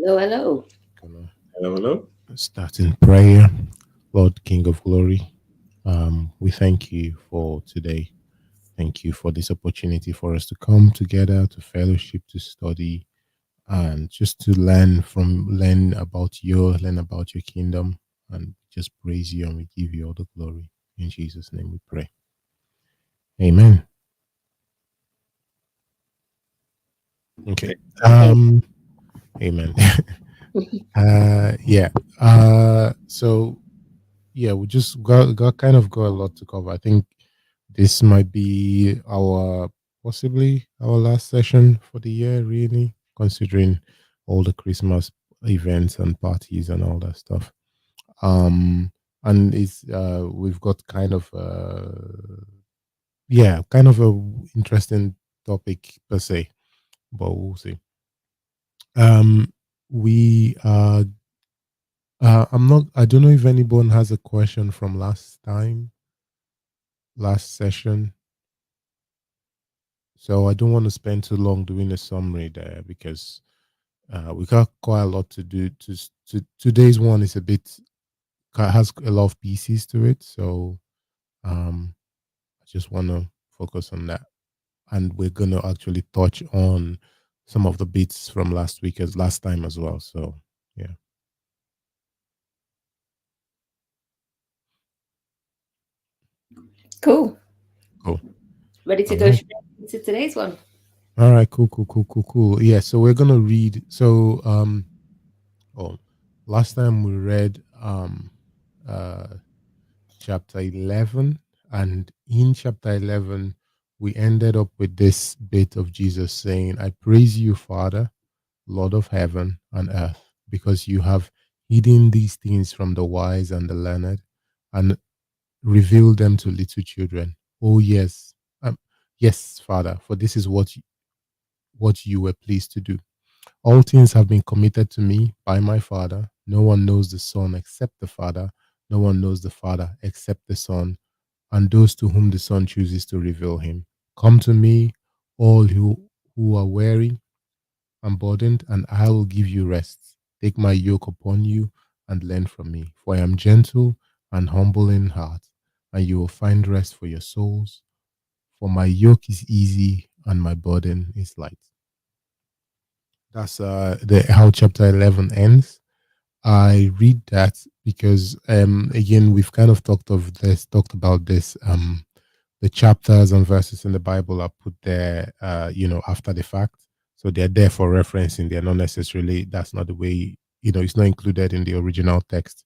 Hello, hello. Gonna Hello. start in prayer. Lord, King of Glory, we thank you for today. Thank you for this opportunity for us to come together to fellowship, to study, and just to learn about your kingdom, and just praise you and we give you all the glory. In Jesus' name we pray. Amen. Okay. Hey. Amen. Yeah. So yeah, we just got a lot to cover. I think this might be our possibly our last session for the year, really, considering all the Christmas events and parties and all that stuff. Um, and it's we've got kind of kind of a interesting topic per se, but we'll see. Um, we I'm not. I don't know if anyone has a question from last session. So I don't want to spend too long doing a summary there because we got quite a lot to do. Today's one is a bit has a lot of pieces to it, so I just want to focus on that, and we're gonna actually touch on some of the bits from last week as last time as well. So yeah, Cool. cool. Ready to All go right. straight into today's one? All right, cool. Yeah, so we're gonna read. Oh, last time we read uh chapter 11, and in chapter 11 we ended up with this bit of Jesus saying, "I praise you, Father, Lord of heaven and earth, because you have hidden these things from the wise and the learned, and revealed them to little children. Oh yes, yes, Father, for this is what you were pleased to do. All things have been committed to me by my Father. No one knows the Son except the Father. No one knows the Father except the Son, and those to whom the Son chooses to reveal him. Come to me, all who are weary and burdened, and I will give you rest. Take my yoke upon you and learn from me, for I am gentle and humble in heart, and you will find rest for your souls. For my yoke is easy and my burden is light." That's the how chapter 11 ends. I read that because again we've kind of talked about this. The chapters and verses in the Bible are put there after the fact. So they're there for referencing. They're not necessarily, that's not the way, it's not included in the original text.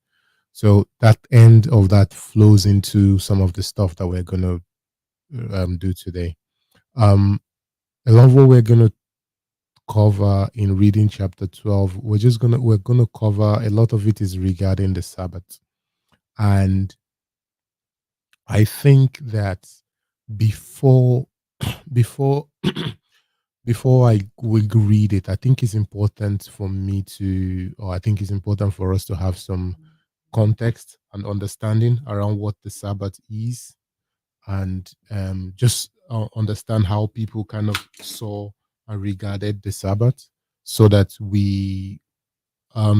So that end of that flows into some of the stuff that we're gonna do today. Um a lot of what we're gonna cover in reading chapter 12, we're gonna cover a lot of it is regarding the Sabbath. And I think that before before before I will read it, I think it's important for me to, or I think it's important for us to have some context and understanding around what the Sabbath is, and just understand how people kind of saw and regarded the Sabbath, so that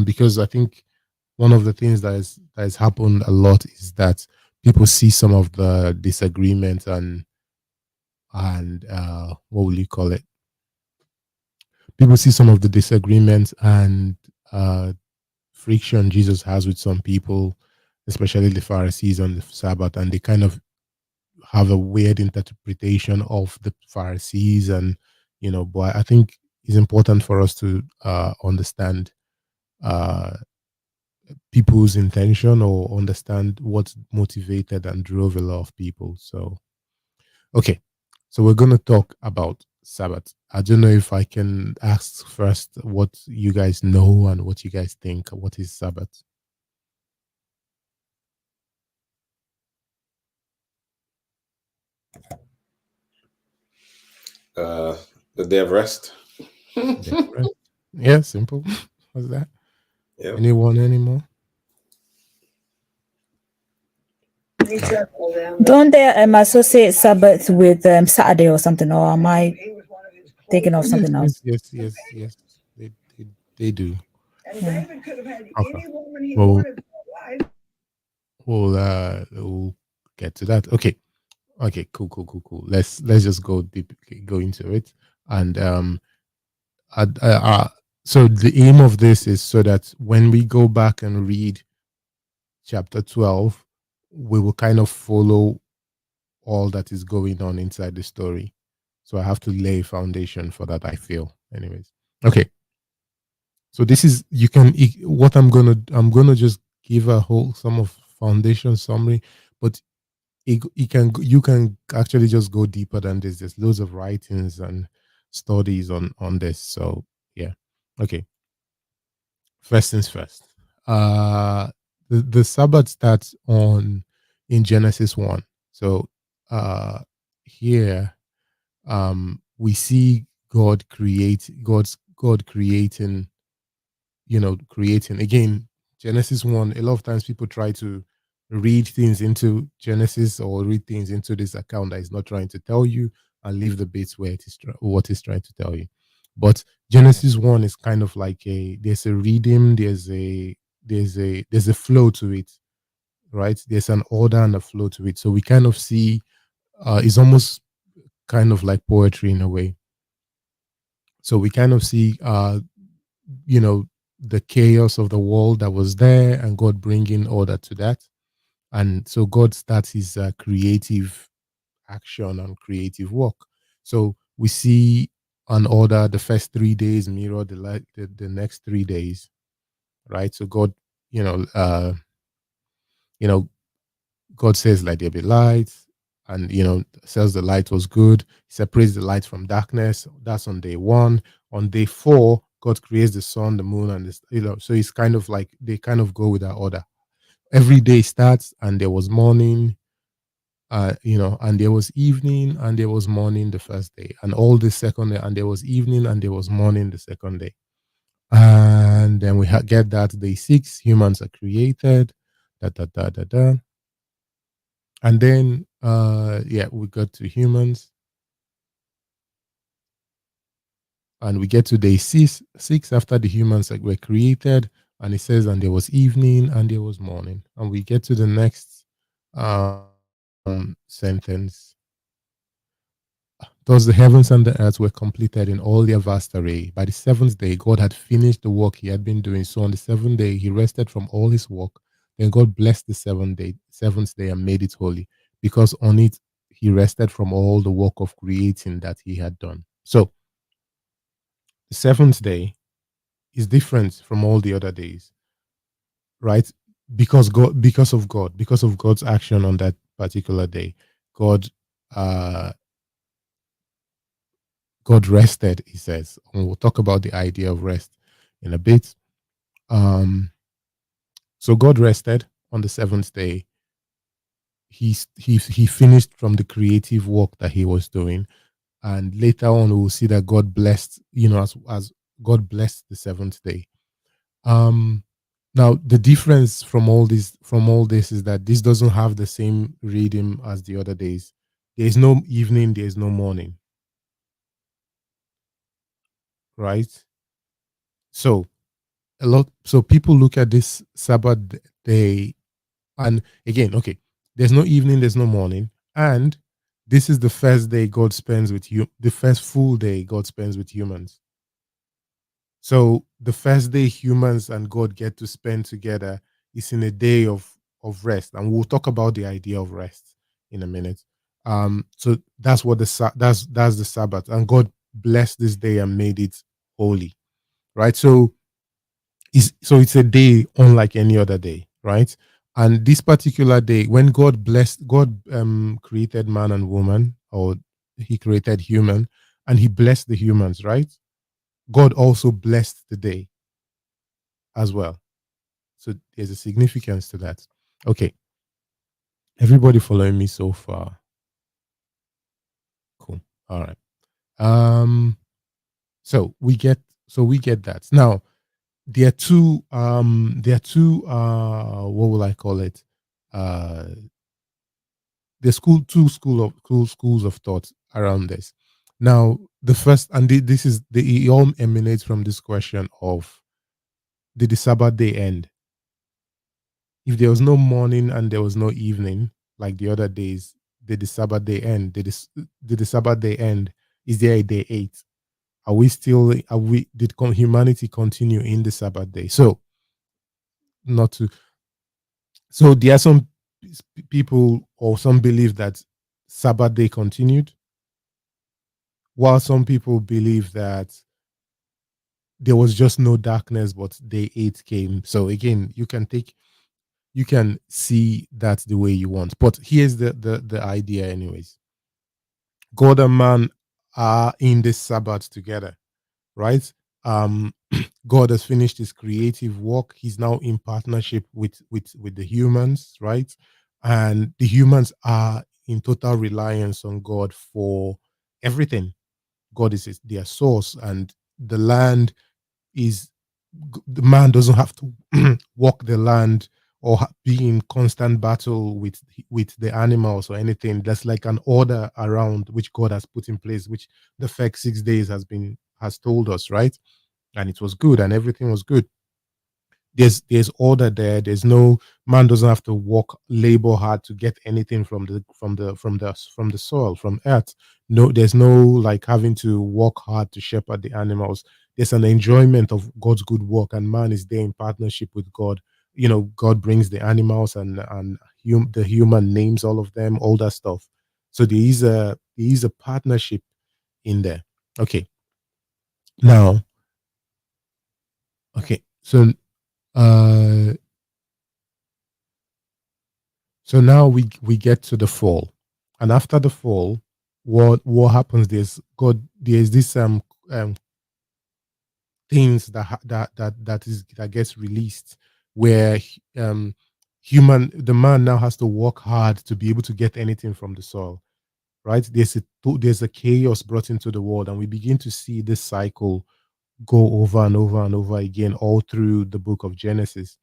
because I think one of the things that has happened a lot is that people see some of the disagreements and what will you call it? People see some of the disagreements and uh, friction Jesus has with some people, especially the Pharisees on the Sabbath, and they kind of have a weird interpretation of the Pharisees, and but I think it's important for us to understand uh, people's intention, or understand what motivated and drove a lot of people. So, okay, so we're going to talk about Sabbath. I don't know if I can ask first what you guys know and what you guys think. What is Sabbath? Uh, the day of rest. Day of rest. Yeah, simple. What's that? Yep. Anyone anymore? Don't they associate Sabbath with Saturday or something? Or am I thinking of Yes, something yes, else? yes, yes, yes. They, they do. Okay. Well, we'll get to that. Okay. Okay. Cool. Let's just go deep, go into it. And uh, uh, uh, so the aim of this is so that when we go back and read chapter 12, we will kind of follow all that is going on inside the story. So I have to lay a foundation for that, I feel. Anyways. Okay. So this is what I'm gonna just give a whole some of foundation summary, but you can actually just go deeper than this. There's loads of writings and studies on this. So yeah. Okay. First things first. The Sabbath starts on in Genesis 1. So here we see God creating, creating again. Genesis 1, a lot of times people try to read things into Genesis or read things into this account that is not trying to tell you, and leave the bits where what it's trying to tell you. But Genesis 1 is kind of like there's a rhythm, there's a flow to it, right? There's an order and a flow to it. So we kind of see it's almost kind of like poetry in a way. So we kind of see you know the chaos of the world that was there, and God bringing order to that. And so God starts his creative action and creative work. So we see an order. The first 3 days mirror the next 3 days, right? So God, you know uh you know God says, "Let there be light," and says the light was good. He separates the light from darkness. That's on day one. On day four, God creates the sun, the moon, and this. So it's kind of like they kind of go with that order. Every day starts, and there was morning, and there was evening, and there was morning the first day, and all the second day, and there was evening, and there was morning the second day. And then we get that day six, humans are created. Da da da da da. And then we got to humans, and we get to day six after the humans were created, and it says, and there was evening and there was morning. And we get to the next sentence. Thus the heavens and the earth were completed in all their vast array. By the seventh day, God had finished the work he had been doing. So on the seventh day, he rested from all his work. Then God blessed the seventh day and made it holy, because on it he rested from all the work of creating that he had done. So the seventh day is different from all the other days, right? Because of God's action on that particular day. God uh God rested, he says. And we'll talk about the idea of rest in a bit. So God rested on the seventh day. He finished from the creative work that he was doing. And later on, we'll see that God blessed, as God blessed the seventh day. Now the difference from all this is that this doesn't have the same rhythm as the other days. There is no evening, there is no morning, right? So people look at this Sabbath day, and again, okay, there's no evening, there's no morning, and this is the first day God spends with you, the first full day God spends with humans. So the first day humans and God get to spend together is in a day of rest, and we'll talk about the idea of rest in a minute. So that's what that's the Sabbath, and God blessed this day and made it holy, right? So it's a day unlike any other day, right? And this particular day, when God created man and woman, or he created human, and he blessed the humans, right? God also blessed the day as well. So there's a significance to that. Okay. Everybody following me so far? Cool. All right. Um so we get that. Now, there are two what will I call it? Uh there's schools of thought around this. Now, the first, and this is the it all emanates from this question of did the Sabbath day end? If there was no morning and there was no evening, like the other days, did the Sabbath day end? Did the Sabbath day end? Is there a day 8? Are we still, did humanity continue in the Sabbath day? So, not to, so there are some people, or some believe that Sabbath day continued, while some people believe that there was just no darkness, but day 8 came. So again, you can see that the way you want. But here's the idea, anyways. God and man are in this Sabbath together, right? Um, God has finished his creative work. He's now in partnership with the humans, right? And the humans are in total reliance on God for everything. God is their source, and the land is, the man doesn't have to walk the land or be in constant battle with the animals or anything. That's like an order around which God has put in place, which the first 6 days has told us, right? And it was good, and everything was good. There's order there. There's no, man doesn't have to work, labor hard to get anything from the soil, from earth. No, there's no like having to work hard to shepherd the animals. There's an enjoyment of God's good work, and man is there in partnership with God. God brings the animals, and the human names all of them, all that stuff. So there is a partnership in there. Okay. Now, okay. Uh so now we get to the fall, and after the fall, what happens? There's this um things that gets released, where the man now has to work hard to be able to get anything from the soil, right? There's a chaos brought into the world, and we begin to see this cycle go over and over and over again all through the book of Genesis,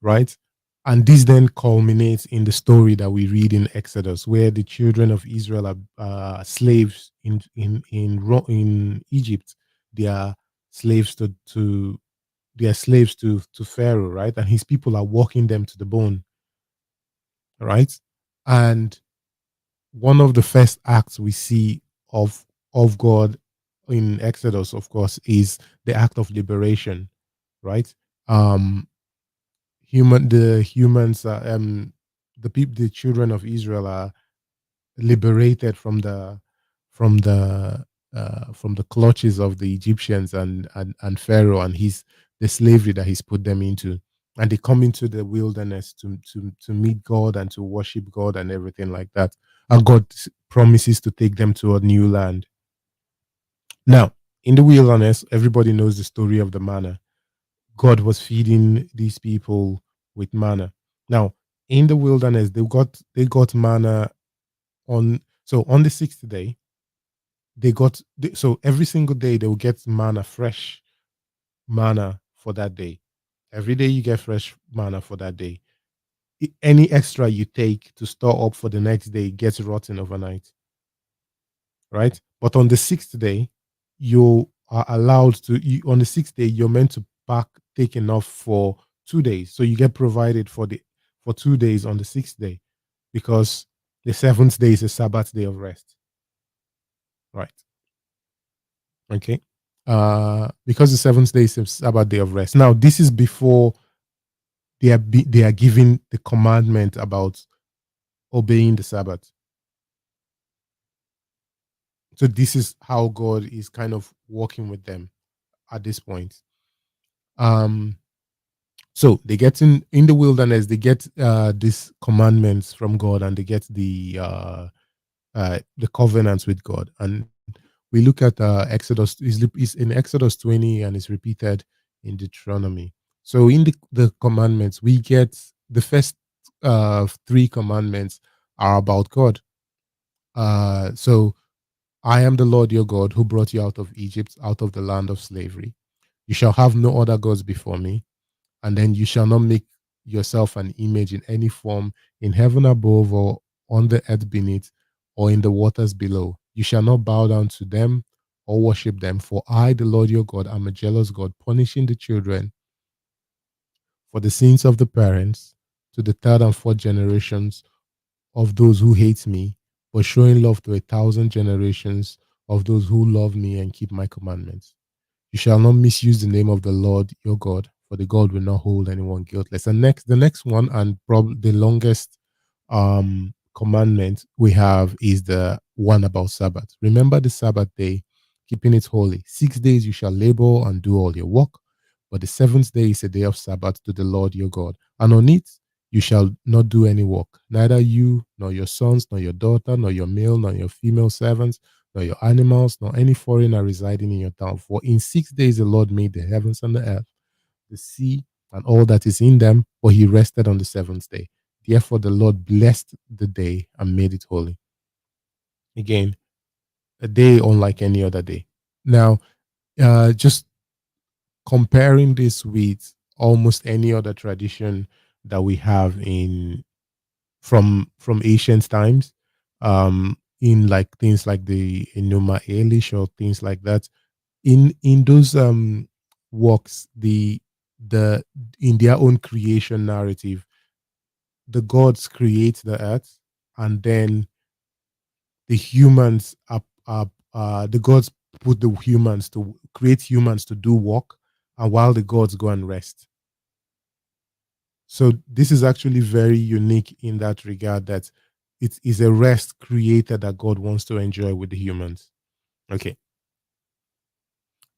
right? And this then culminates in the story that we read in Exodus, where the children of Israel are slaves in Egypt. They are slaves to Pharaoh, right? And his people are walking them to the bone, right? And one of the first acts we see of God in Exodus, of course, is the act of liberation, right? Um, the humans the children of Israel are liberated from the clutches of the Egyptians and Pharaoh and the slavery that he's put them into, and they come into the wilderness to meet God and to worship God and everything like that, and God promises to take them to a new land. Now, in the wilderness, everybody knows the story of the manna. God was feeding these people with manna. Now, in the wilderness, they got manna on the 6th day. So every single day they will get manna, fresh manna for that day. Every day you get fresh manna for that day. Any extra you take to store up for the next day gets rotten overnight, right? But on the 6th day, you are allowed on the 6th day, you're meant to take enough for 2 days. So you get provided for 2 days on the 6th day, because the 7th day is a Sabbath day of rest, right? Okay. Because the 7th day is a Sabbath day of rest. Now, this is before they are given the commandment about obeying the Sabbath. So this is how God is kind of working with them at this point. So they get in the wilderness, they get these commandments from God, and they get the covenants with God. And we look at Exodus is in Exodus 20, and it's repeated in Deuteronomy. So in the commandments, we get the first 3 commandments are about God. So I am the Lord your God who brought you out of Egypt, out of the land of slavery. You shall have no other gods before me. And then you shall not make yourself an image in any form in heaven above, or on the earth beneath, or in the waters below. You shall not bow down to them or worship them, for I, the Lord your God, am a jealous God, punishing the children for the sins of the parents to the third and fourth generations of those who hate me, but showing love to 1,000 generations of those who love me and keep my commandments. You shall not misuse the name of the Lord your God, for the God will not hold anyone guiltless. And the next one, and probably the longest commandment we have, is the one about Sabbath. Remember the Sabbath day, keeping it holy. 6 days you shall labor and do all your work, but the seventh day is a day of Sabbath to the Lord your God. And on it you shall not do any work, neither you, nor your sons, nor your daughter, nor your male, nor your female servants, nor your animals, nor any foreigner residing in your town. For in 6 days the Lord made the heavens and the earth, the sea, and all that is in them, but he rested on the seventh day. Therefore the Lord blessed the day and made it holy. Again, a day unlike any other day. Now, just comparing this with almost any other tradition that we have in from ancient times, in like things like the Enuma Elish or things like that, in those works, the in their own creation narrative, the gods create the earth, and then the humans the gods put the humans to create humans to do work, and while the gods go and rest. So this is actually very unique in that regard, that it is a rest created that God wants to enjoy with the humans. Okay.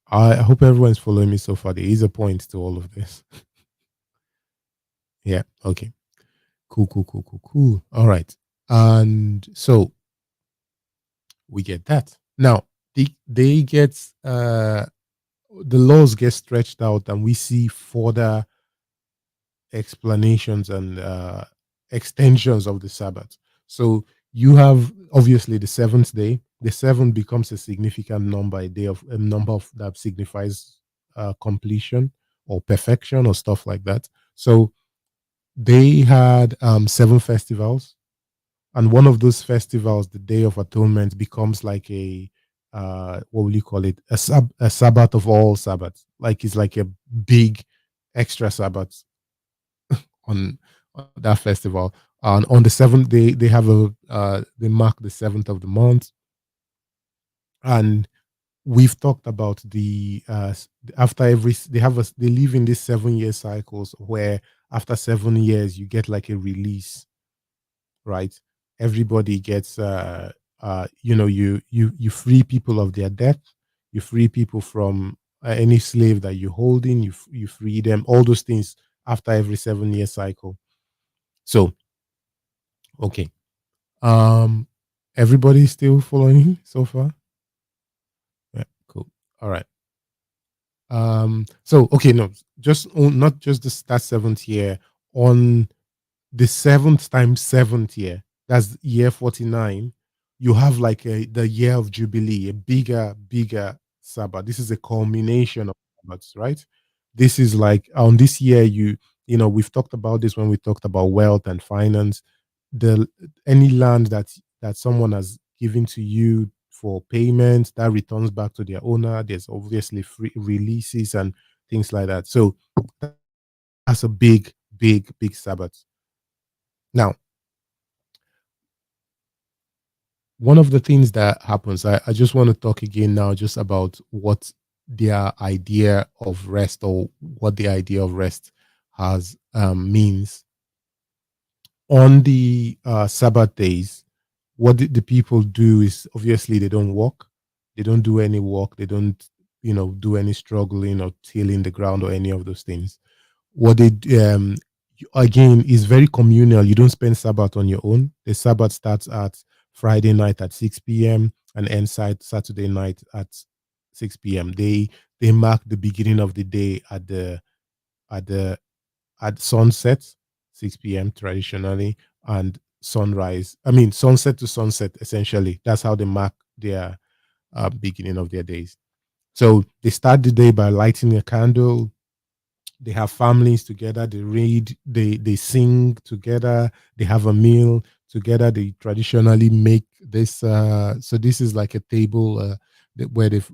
I hope everyone's following me so far. There is a point to all of this. Yeah. Okay. Cool. All right. And so we get that. Now they get the laws get stretched out, and we see further explanations and extensions of the Sabbath. So you have obviously the seventh day. The seven becomes a significant number, a number of that signifies completion or perfection or stuff like that. So they had seven festivals, and one of those festivals, the Day of Atonement, becomes like a what will you call it? A Sabbath of all Sabbaths. Like it's like a big extra Sabbath on, on that festival. And on the seventh day, they have they mark the seventh of the month, and we've talked about after they live in these 7 year cycles where after 7 years you get like a release, right? Everybody gets you free people of their debt, you free people from any slave that you're holding, you free them, all those things after every 7 year cycle. So okay, everybody still following so far? Yeah, cool. All right. So okay, no, not just that seventh year. On the seventh times seventh year, that's year 49, you have like the year of Jubilee, a bigger Sabbath. This is a culmination of Sabbaths, right? This is like on this year, we've talked about this when we talked about wealth and finance. The Any land that someone has given to you for payment, that returns back to their owner. There's obviously free releases and things like that. So that's a big Sabbath. Now, one of the things that happens, I just want to talk again now just about what their idea of rest, or what the idea of rest has means. On the Sabbath days, what the people do is obviously they don't work, they don't do any work, they don't do any struggling or tilling the ground or any of those things. What they again is very communal. You don't spend Sabbath on your own. The Sabbath starts at Friday night at 6 p.m. and ends Saturday night at 6 p.m. They mark the beginning of the day at the at sunset, 6 p.m. traditionally, and sunrise. I mean sunset to sunset, essentially. That's how they mark their beginning of their days. So they start the day by lighting a candle. They have families together, they read, they sing together, they have a meal together. They traditionally make this so this is like a table where they've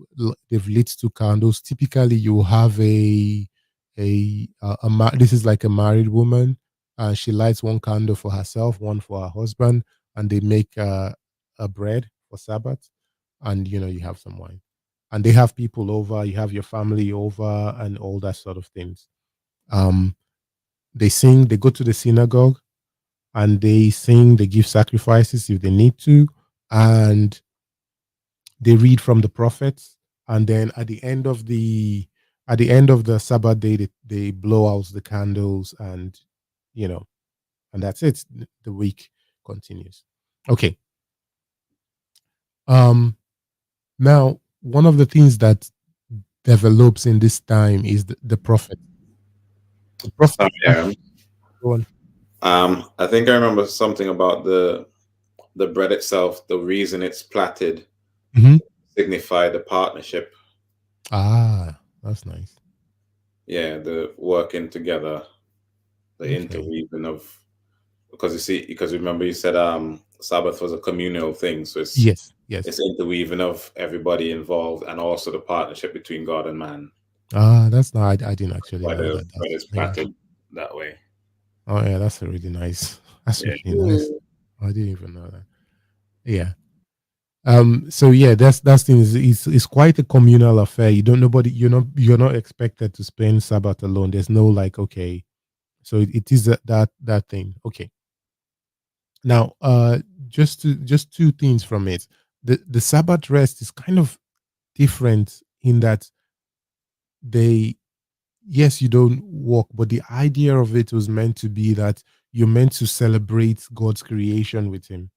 lit 2 candles. Typically, you have this is like a married woman, and she lights 1 candle for herself, one for her husband, and they make a bread for Sabbath, and you have some wine, and they have people over. You have your family over, and all that sort of things. Um, they sing. They go to the synagogue, and they sing. They give sacrifices if they need to, and they read from the prophets, and then at the end of the Sabbath day, they blow out the candles, and you know and that's it. The week continues. Okay. um Now, one of the things that develops in this time is the prophet. The prophet Yeah. go on. I think I remember something about the bread itself. The reason it's plaited Mhm. signify the partnership. That's nice. Yeah, the working together, the Okay. interweaving of, because you see, because remember you said Sabbath was a communal thing, so Yes, yes. it's interweaving of everybody involved and also the partnership between God and man. That's not. I didn't actually Why know the that. bread That's is yeah. plaited that way. Oh yeah, that's a really nice. That's Yeah. really nice. I didn't even know that. Yeah. So yeah, that's thing is it's quite a communal affair. You don't nobody you're not expected to spend Sabbath alone. There's no like, okay. So it is that thing. Okay. Now, just 2 things from it. The Sabbath rest is kind of different in that they yes, you don't walk, but the idea of it was meant to be that you're meant to celebrate God's creation with him,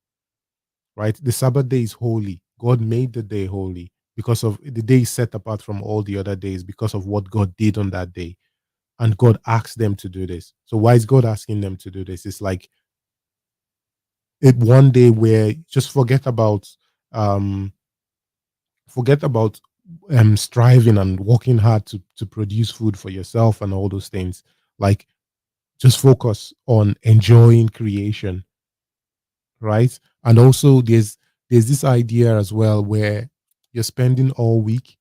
right? The Sabbath day is holy. God made the day holy because of the day is set apart from all the other days because of what God did on that day. And God asked them to do this. So why is God asking them to do this? It's like one day where just um forget about striving and working hard to produce food for yourself and all those things. Like just focus on enjoying creation, right? And also there's this idea as well where you're spending all week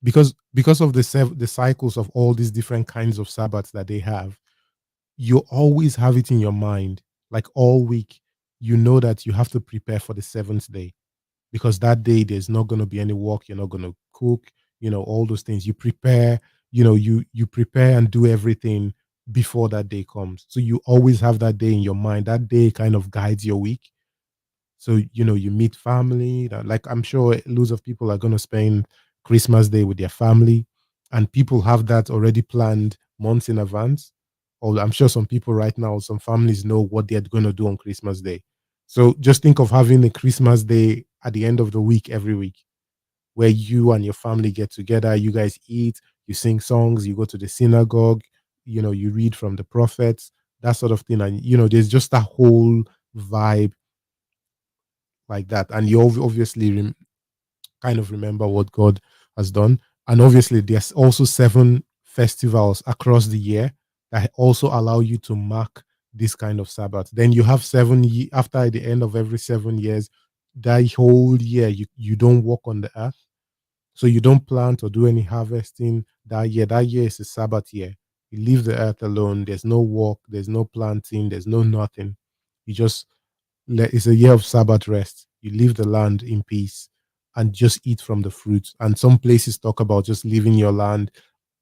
because of the cycles of all these different kinds of Sabbaths that they have. You always have it in your mind, like all week. You know that you have to prepare for the seventh day, because that day there's not going to be any work. You're not going to cook, all those things. You prepare, you prepare and do everything before that day comes. So you always have that day in your mind. That day kind of guides your week. So you meet family. Like I'm sure loads of people are going to spend Christmas Day with their family, and people have that already planned months in advance. Or I'm sure some people right now, some families know what they're going to do on Christmas Day. So just think of having a Christmas Day at the end of the week every week, where you and your family get together. You guys eat, you sing songs, you go to the synagogue, you read from the prophets, that sort of thing, and there's just a whole vibe like that, and you obviously kind of remember what God has done. And obviously there's also 7 festivals across the year that also allow you to mark this kind of Sabbath. Then you have after the end of every 7 years, that whole year you don't walk on the earth, so you don't plant or do any harvesting that year. That year is a Sabbath year. You leave the earth alone. There's no work, there's no planting, there's no nothing. You just it's a year of Sabbath rest. You leave the land in peace and just eat from the fruits. And some places talk about just leaving your land.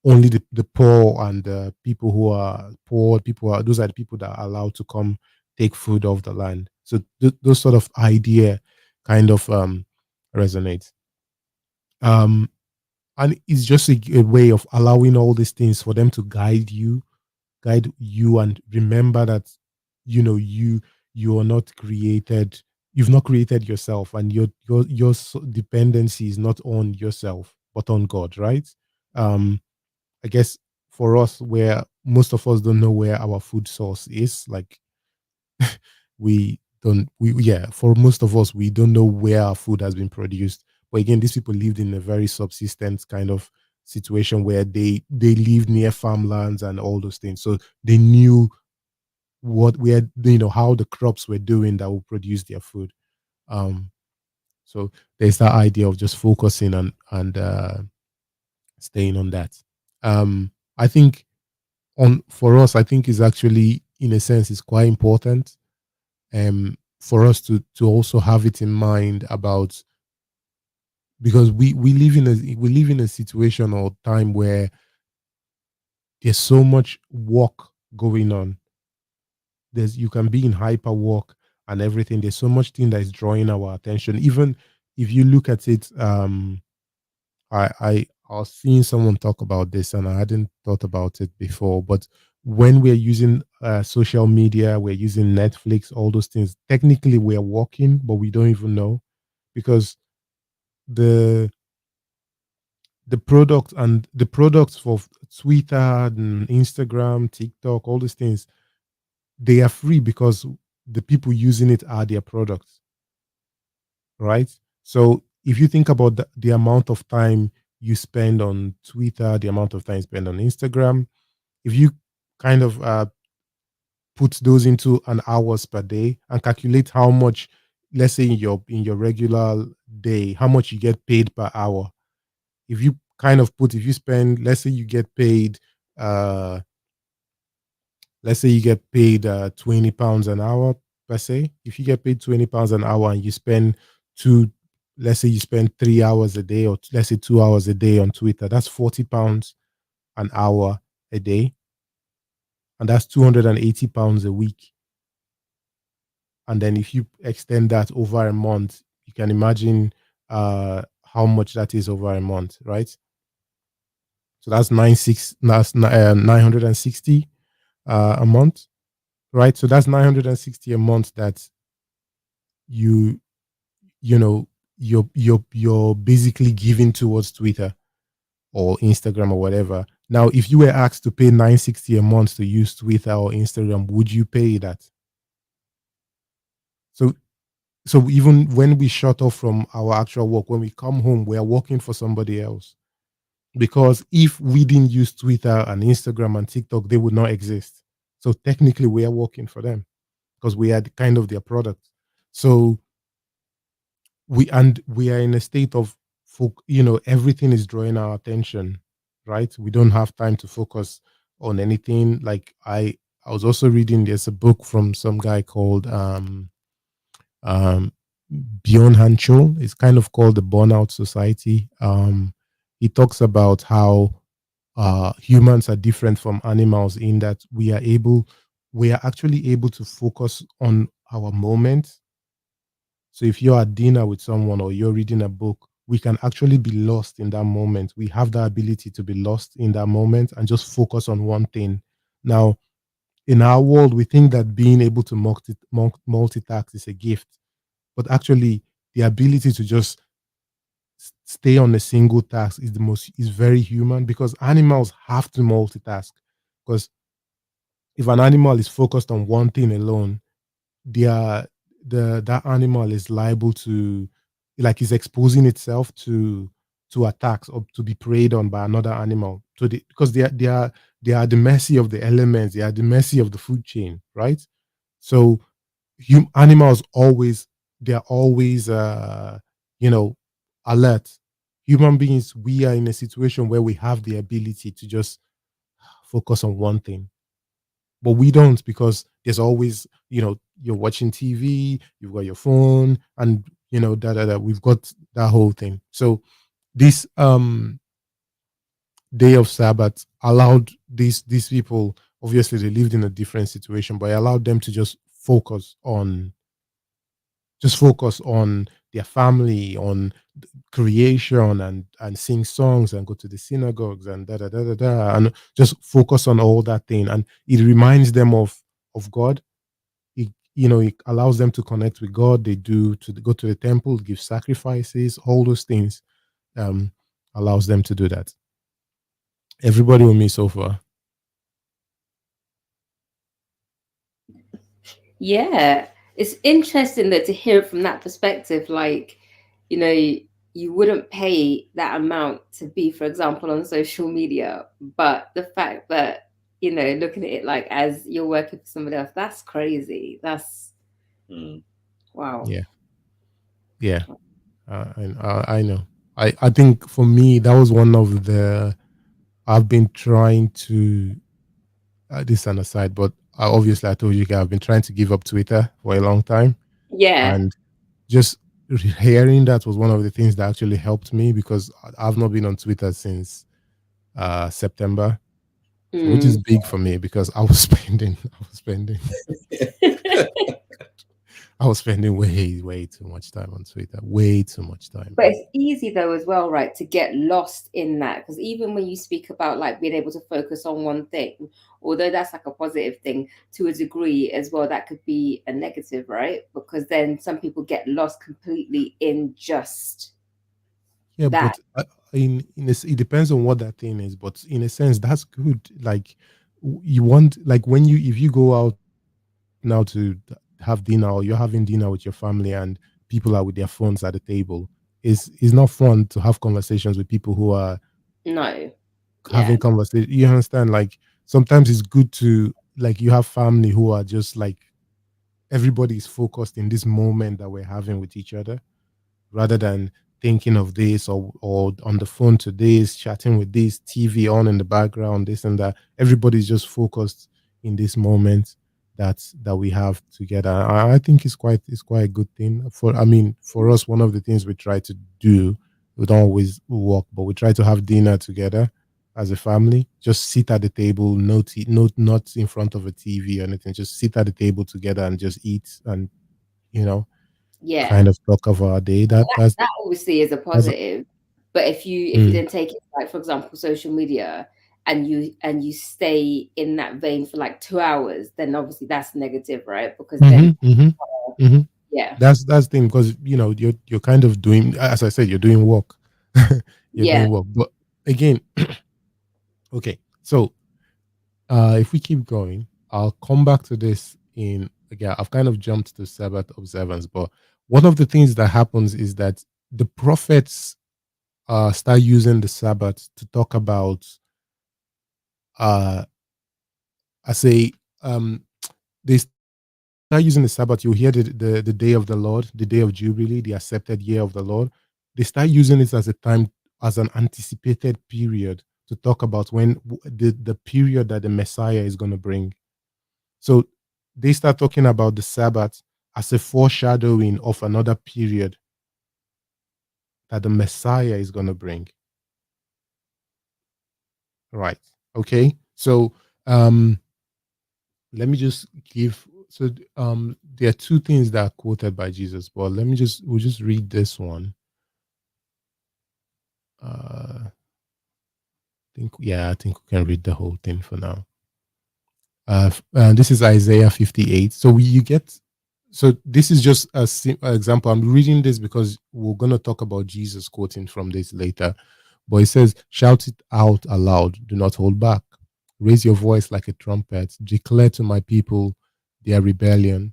Only the poor and the people who are poor, those are the people that are allowed to come take food off the land. So those sort of idea kind of resonates. Um, and it's just a way of allowing all these things for them to guide you and remember that you are not created, you've not created yourself, and your dependency is not on yourself but on God, right? I guess for us, where most of us don't know where our food source is, like we don't we yeah, for most of us we don't know where our food has been produced. But again, these people lived in a very subsistence kind of situation where they lived near farmlands and all those things, so they knew what we had, how the crops were doing that will produce their food. um So there's that idea of just focusing and staying on that. I think on for us, I think is actually in a sense is quite important for us to also have it in mind about, because we live in a situation or time where there's so much work going on. There's You can be in hyper work and everything. There's so much thing that is drawing our attention. Even if you look at it, I was seeing someone talk about this and I hadn't thought about it before. But when we're using social media, we're using Netflix, all those things. Technically, we're working, but we don't even know, because the the products for Twitter and Instagram, TikTok, all these things, they are free because the people using it are their products, right? So if you think about the amount of time you spend on Twitter, the amount of time you spend on Instagram, if you kind of put those into an hours per day and calculate how much, let's say in your regular day, how much you get paid per hour. If you kind of put, if you spend, let's say you get paid, uh, let's say you get paid £20 an hour per se. If you get paid £20 an hour and you spend two, let's say you spend 3 hours a day, or let's say 2 hours a day on Twitter, that's £40 an hour a day, and that's £280 a week. And then if you extend that over a month, you can imagine how much that is over a month, right? So that's 960 a month, right? So that's 960 a month that you you know you're basically giving towards Twitter or Instagram or whatever. Now, if you were asked to pay 960 a month to use Twitter or Instagram, would you pay that? So so even when we shut off from our actual work, when we come home, we are working for somebody else. Because if we didn't use Twitter and Instagram and TikTok, they would not exist. So technically, we are working for them because we are kind of their product. So we are in a state of everything is drawing our attention, right? We don't have time to focus on anything. Like I was also reading, there's a book from some guy called um Bjorn Hanchel. It's kind of called the Burnout Society. He talks about how humans are different from animals in that we are actually able to focus on our moment. So if you're at dinner with someone or you're reading a book, we can actually be lost in that moment. We have the ability to be lost in that moment and just focus on one thing. Now, in our world, we think that being able to multitask is a gift, but actually, the ability to just stay on a single task is very human, because animals have to multitask. Because if an animal is focused on one thing alone, they are that animal is liable to, like, is exposing itself to attacks or to be preyed on by another animal, because they are at the mercy of the elements, they are at the mercy of the food chain, right? So animals always, they are always you know alert. Human beings, we are in a situation where we have the ability to just focus on one thing, but we don't, because there's always, you're watching TV, you've got your phone, and we've got that whole thing. So this day of Sabbath allowed these people, obviously they lived in a different situation, but it allowed them to just focus on their family, on creation, and sing songs and go to the synagogues and da da da da da, and just focus on all that thing. And it reminds them of God. It allows them to connect with God. They go to the temple, give sacrifices, all those things. Um, Allows them to do that. Everybody with me so far? Yeah, it's interesting that to hear it from that perspective. Like, you know, you wouldn't pay that amount to be, for example, on social media, but the fact that, looking at it like as you're working for somebody else, that's crazy. That's wow. Yeah, yeah. And I know. I think for me that was one of the I've been trying to this is an aside, but obviously I told you guys I've been trying to give up Twitter for a long time, Yeah. and just hearing that was one of the things that actually helped me because I've not been on Twitter since September, so which is Mm. big for me because I was spending way too much time on Twitter, way too much time. But it's easy though as well, right, to get lost in that, because even when you speak about like being able to focus on one thing, although that's like a positive thing to a degree as well, that could be a negative, right? Because then some people get lost completely in just Yeah, that. but it depends on what that thing is. But in a sense, that's good. Like you want like when you if you go out now to have dinner or you're having dinner with your family and people are with their phones at the table, it's not fun to have conversations with people who are No. having Yeah. conversations. You understand? Like sometimes it's good to like you have family who are just like everybody's focused in this moment that we're having with each other rather than thinking of this or on the phone to this, chatting with this, TV on in the background, this and that. Everybody's just focused in this moment that we have together. I think it's quite a good thing. For I mean, for us, one of the things we try to do, we don't always work, but we try to have dinner together as a family. Just sit at the table, not in front of a TV or anything. Just sit at the table together and just eat and you know Yeah. kind of talk of our day. That obviously is a that's positive. But if you mm, then take it like for example social media and you stay in that vein for like 2 hours, then obviously that's negative, right? Because then mhm, mhm, mhm. yeah. That's the thing because you're kind of doing as I said you're doing work, you're Yeah. doing work. But again, okay, so if we keep going, I'll come back to this in again. I've kind of jumped to Sabbath observance, but one of the things that happens is that the prophets start using the Sabbath to talk about uh I say they start using the Sabbath. You hear the day of the Lord, the day of Jubilee, the accepted year of the Lord. They start using it as a time, as an anticipated period to talk about when the period that the Messiah is going to bring. So they start talking about the Sabbath as a foreshadowing of another period that the Messiah is going to bring. Right. Okay. So um let me just give there are two things that are quoted by Jesus, but we'll just read this one. I think we can read the whole thing for now. This is Isaiah 58. You get this is just a example. I'm reading this because we're going to talk about Jesus quoting from this later. But it says, "Shout it out aloud, do not hold back. Raise your voice like a trumpet, declare to my people their rebellion,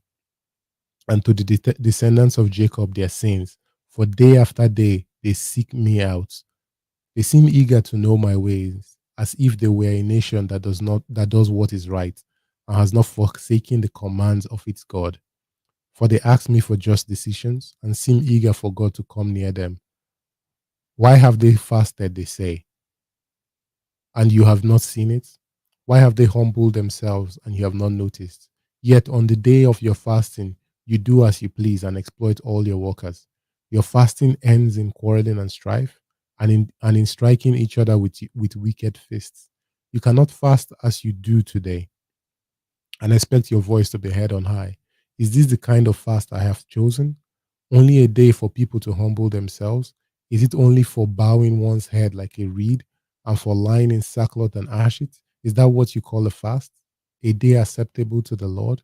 and to the descendants of Jacob their sins. For day after day they seek me out. They seem eager to know my ways, as if they were a nation that does what is right, and has not forsaken the commands of its God. For they ask me for just decisions, and seem eager for God to come near them. Why have they fasted, they say, and you have not seen it? Why have they humbled themselves, and you have not noticed? Yet on the day of your fasting, you do as you please and exploit all your workers. Your fasting ends in quarreling and strife, and in striking each other with wicked fists. You cannot fast as you do today and expect your voice to be heard on high. Is this the kind of fast I have chosen? Only a day for people to humble themselves? Is it only for bowing one's head like a reed and for lying in sackcloth and ashes? Is that what you call a fast? A day acceptable to the Lord?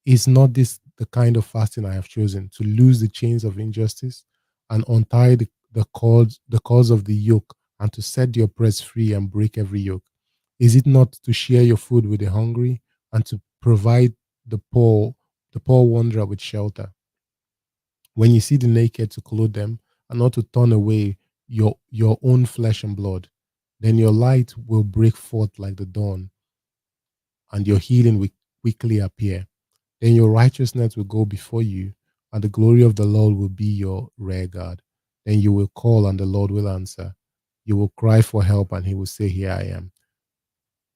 Is not this the kind of fasting I have chosen, to loose the chains of injustice and untie the cords of the yoke, and to set the oppressed free and break every yoke? Is it not to share your food with the hungry and to provide the poor, the poor wanderer with shelter? When you see the naked, to clothe them, and not to turn away your own flesh and blood, then your light will break forth like the dawn, and your healing will quickly appear. Then your righteousness will go before you, and the glory of the Lord will be your rear guard. Then you will call, and the Lord will answer. You will cry for help, and he will say, Here I am.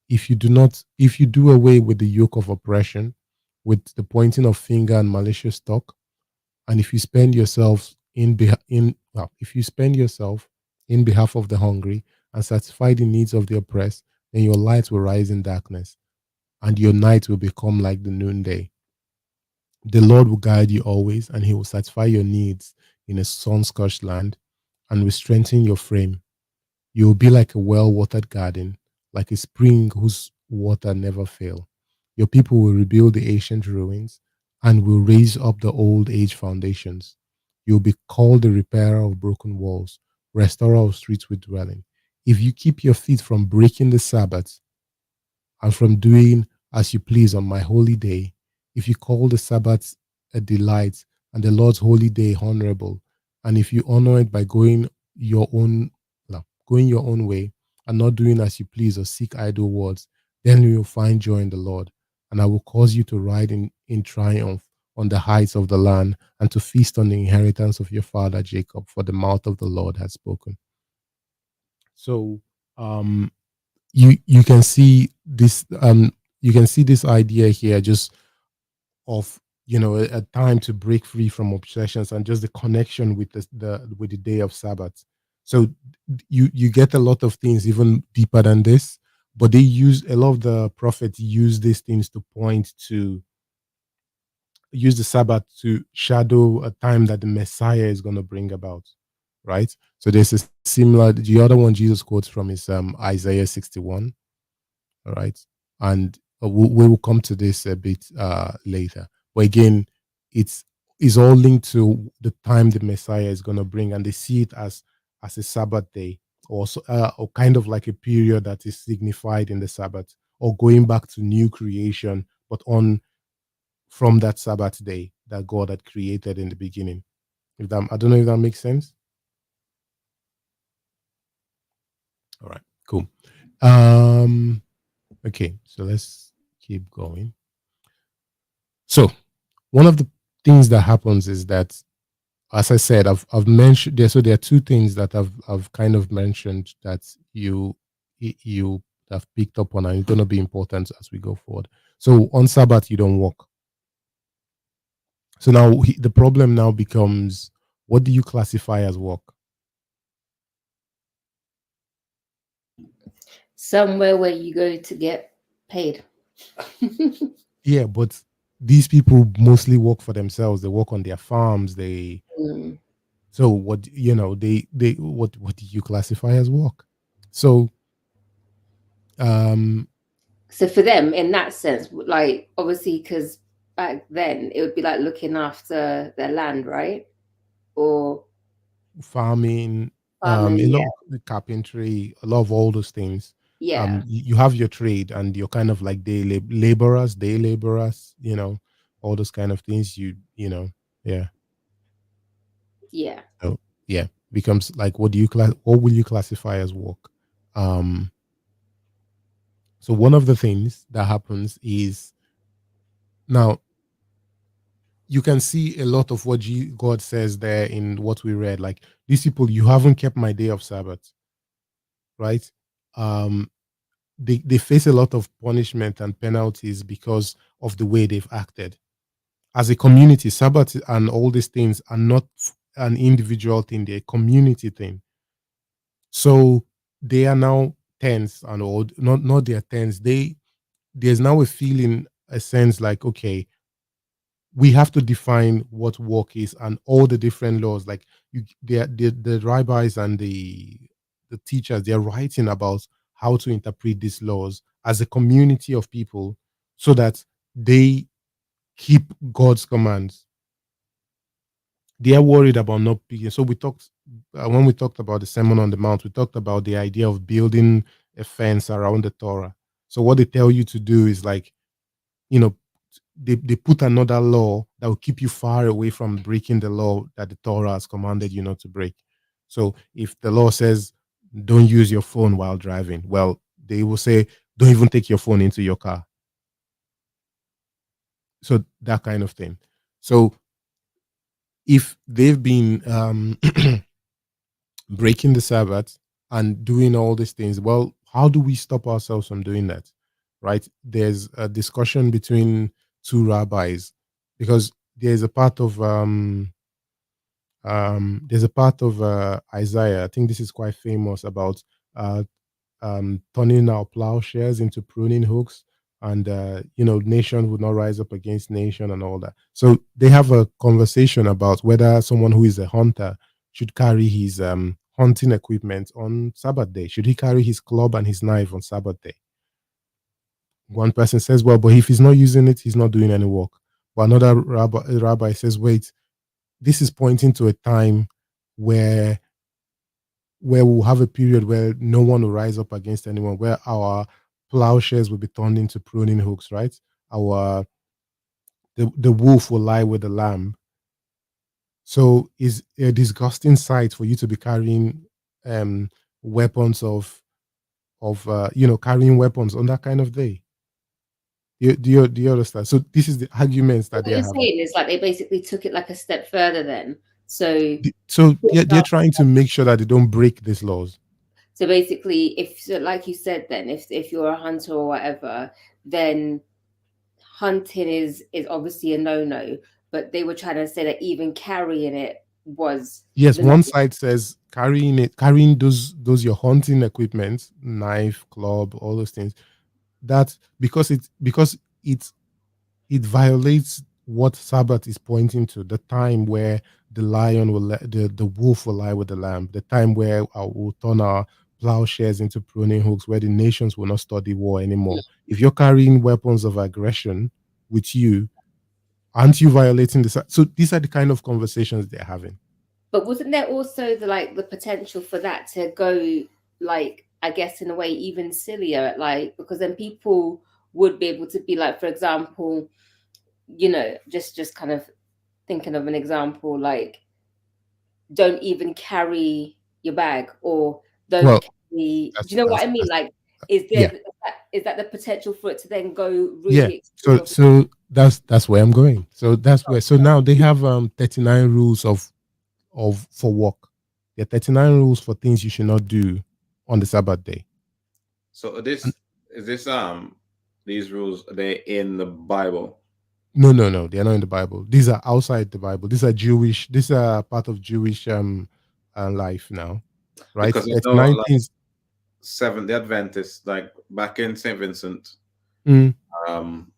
If you do away with the yoke of oppression, with the pointing of finger and malicious talk, and if you spend yourself if you spend yourself in behalf of the hungry and satisfy the needs of the oppressed, then your light will rise in darkness, and your night will become like the noonday. The Lord will guide you always, and he will satisfy your needs in a sun-scorched land, and will strengthen your frame. You will be like a well-watered garden, like a spring whose water never fail. Your people will rebuild the ancient ruins and will raise up the old age foundations. You will be called the repairer of broken walls, restorer of streets with dwelling. If you keep your feet from breaking the Sabbath and from doing as you please on my holy day, if you call the Sabbath a delight and the Lord's holy day honorable, and if you honor it by your own going your own way and not doing as you please or seek idle words, then you will find joy in the Lord. And I will cause you to ride in triumph on the heights of the land and to feast on the inheritance of your father Jacob, for the mouth of the Lord has spoken. So um you can see this idea here, just of a time to break free from obsessions, and just the connection with the day of Sabbath. So you get a lot of things even deeper than this, but they use a lot of the prophets use these things to point to use the Sabbath to shadow a time that the Messiah is going to bring about, right? So there's a similar. The other one Jesus quotes from is Isaiah 61. All right. And we will come to this a bit later. But again, it's all linked to the time the Messiah is going to bring, and they see it as a Sabbath day, or kind of like a period that is signified in the Sabbath, or going back to new creation, but on from that Sabbath day that God had created in the beginning. If that, I don't know if that makes sense. All right, cool. Okay, so let's keep going. So one of the things that happens is that, as I said, I've mentioned there. So there are two things that I've kind of mentioned that you have picked up on, and it's going to be important as we go forward. So on Sabbath you don't work. So now the problem now becomes, what do you classify as work? Somewhere where you go to get paid. Yeah, but these people mostly work for themselves. They work on their farms. They Mm. So what what do you classify as work? So um So for them, in that sense, like obviously, because back then it would be like looking after their land, right? Or farming, farming. a lot Yeah, of carpentry, a lot of all those things. yeah, You have your trade, and you're kind of like day laborers, all those kind of things. Yeah. yeah. So yeah, becomes like, what will you classify as work? Um, so one of the things that happens is, now you can see a lot of what God says there in what we read. Like, these people, you haven't kept my day of Sabbath, right? Um, they face a lot of punishment and penalties because of the way they've acted. As a community, Sabbath and all these things are not an individual thing; they're a community thing. So they are now tense and old. Not they're tense. There's now a feeling, a sense like, okay, we have to define what work is, and all the different laws. Like, the rabbis and the teachers, they're writing about how to interpret these laws as a community of people, so that they keep God's commands. They are worried about not being. So we talked, when we talked about the Sermon on the Mount, we talked about the idea of building a fence around the Torah. So what they tell you to do is, like, you know they put another law that will keep you far away from breaking the law that the Torah has commanded you not to break. So if the law says don't use your phone while driving, well, they will say don't even take your phone into your car. So that kind of thing. So if they've been breaking the Sabbath and doing all these things, well, how do we stop ourselves from doing that? Right? There's a discussion between two rabbis because there's a part of Isaiah. I think this is quite famous about uh, turning our plowshares into pruning hooks, and nation would not rise up against nation and all that. So they have a conversation about whether someone who is a hunter should carry his hunting equipment on Sabbath day. Should he carry his club and his knife on Sabbath day? One person says, well, but if he's not using it, he's not doing any work. But another rabbi says, wait, this is pointing to a time where we'll have a period where no one will rise up against anyone, where our plowshares will be turned into pruning hooks, right? Our the wolf will lie with the lamb. So it's a disgusting sight for you to be carrying weapons carrying weapons on that kind of day. Do you understand? So this is the arguments that What they're you're having. saying is like they basically took it like a step further then. So So they're trying to make sure that they don't break these laws. So basically, like you said, then if you're a hunter or whatever, then hunting is obviously a no. But they were trying to say that even carrying it was Yes, the one no. side says carrying those your hunting equipment, knife, club, all those things. That because it violates what Sabbath is pointing to, the time where the lion the wolf will lie with the lamb, the time where we'll turn our plowshares into pruning hooks, where the nations will not study war anymore. If you're carrying weapons of aggression with you, aren't you violating the? So these are the kind of conversations they're having. But wasn't there also the potential for that to go, like, I guess in a way even sillier, like, because then people would be able to be like, for example, just kind of thinking of an example, like, don't even carry your bag, or don't Well, carry. Do you know what that's I mean? Like, yeah. is that the potential for it to then go Yeah. really extreme? So that's where I'm going. So that's where. So now they have 39 rules for work. There are 39 rules for things you should not do on the Sabbath day. So these rules, are they in the Bible? No, they are not in the Bible. These are outside the Bible. These are Jewish. These are part of Jewish life now, right? Because I know 39 like things. Seventh Day Adventists, like back in St. Vincent, Mm, um,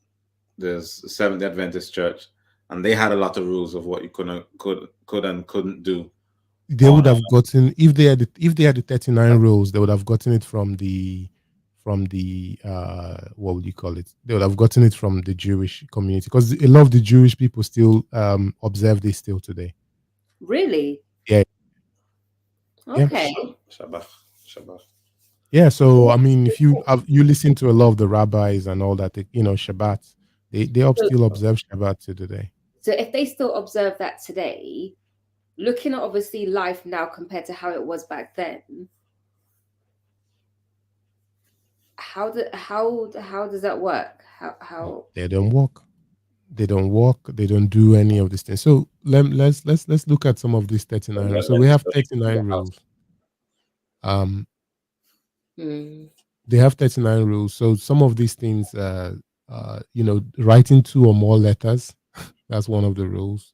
there's a Seventh Day Adventist church, and they had a lot of rules of what you could and couldn't do. they would have gotten if they had the 39 rules, they would have gotten it from the what would you call it? They would have gotten it from the Jewish community, because a lot of the Jewish people still observe this still today. Really? Yeah. Okay. Shabbat. Yeah. So I mean, if you listen to a lot of the rabbis and all that, Shabbat, they So, still observe Shabbat to today. so if they still observe that today, looking at obviously life now compared to how it was back then, how does that work? How They don't walk. They don't walk. They don't do any of these things. So let's look at some of these 39 rules. So we have 39 rules. Hmm. They have 39 rules. So some of these things, writing two or more letters, that's one of the rules.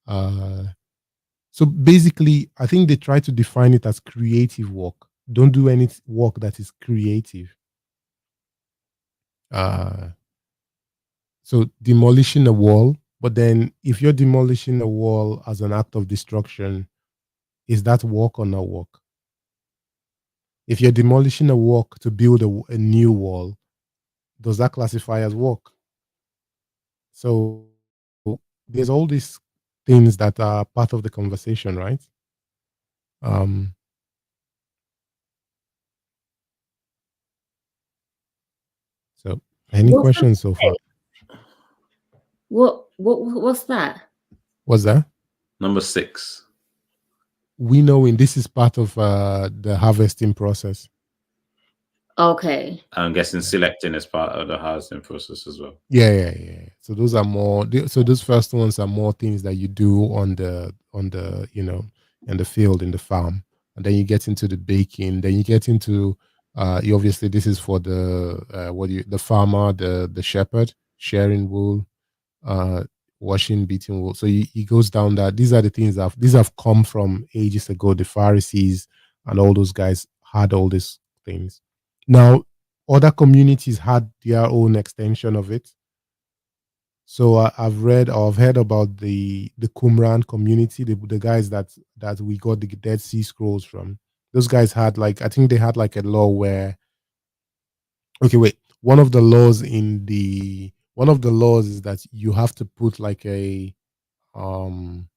So basically, I think they try to define it as creative work. Don't do any work that is creative. So demolishing a wall, but then if you're demolishing a wall as an act of destruction, is that work or not work? If you're demolishing a wall to build a new wall, does that classify as work? So there's all these things that are part of the conversation, right? Um, so any What's questions so far? what's that? What's that? Number 6. We know this is part of the harvesting process. Okay. I'm guessing Yeah. selecting is part of the housing process as well. Yeah. So those are more. So those first ones are more things that you do on the in the field, in the farm, and then you get into the baking. Then you get into obviously this is for the the farmer, the shepherd, sharing wool, uh washing, beating wool. So he goes down that these are the things that these have come from ages ago. The Pharisees and all those guys had all these things. Now other communities had their own extension of it. So I've read or I've heard about the Qumran community, the guys that we got the Dead Sea Scrolls from. Those guys had like, I think they had like a law where, okay, wait, one of the laws is that you have to put like a um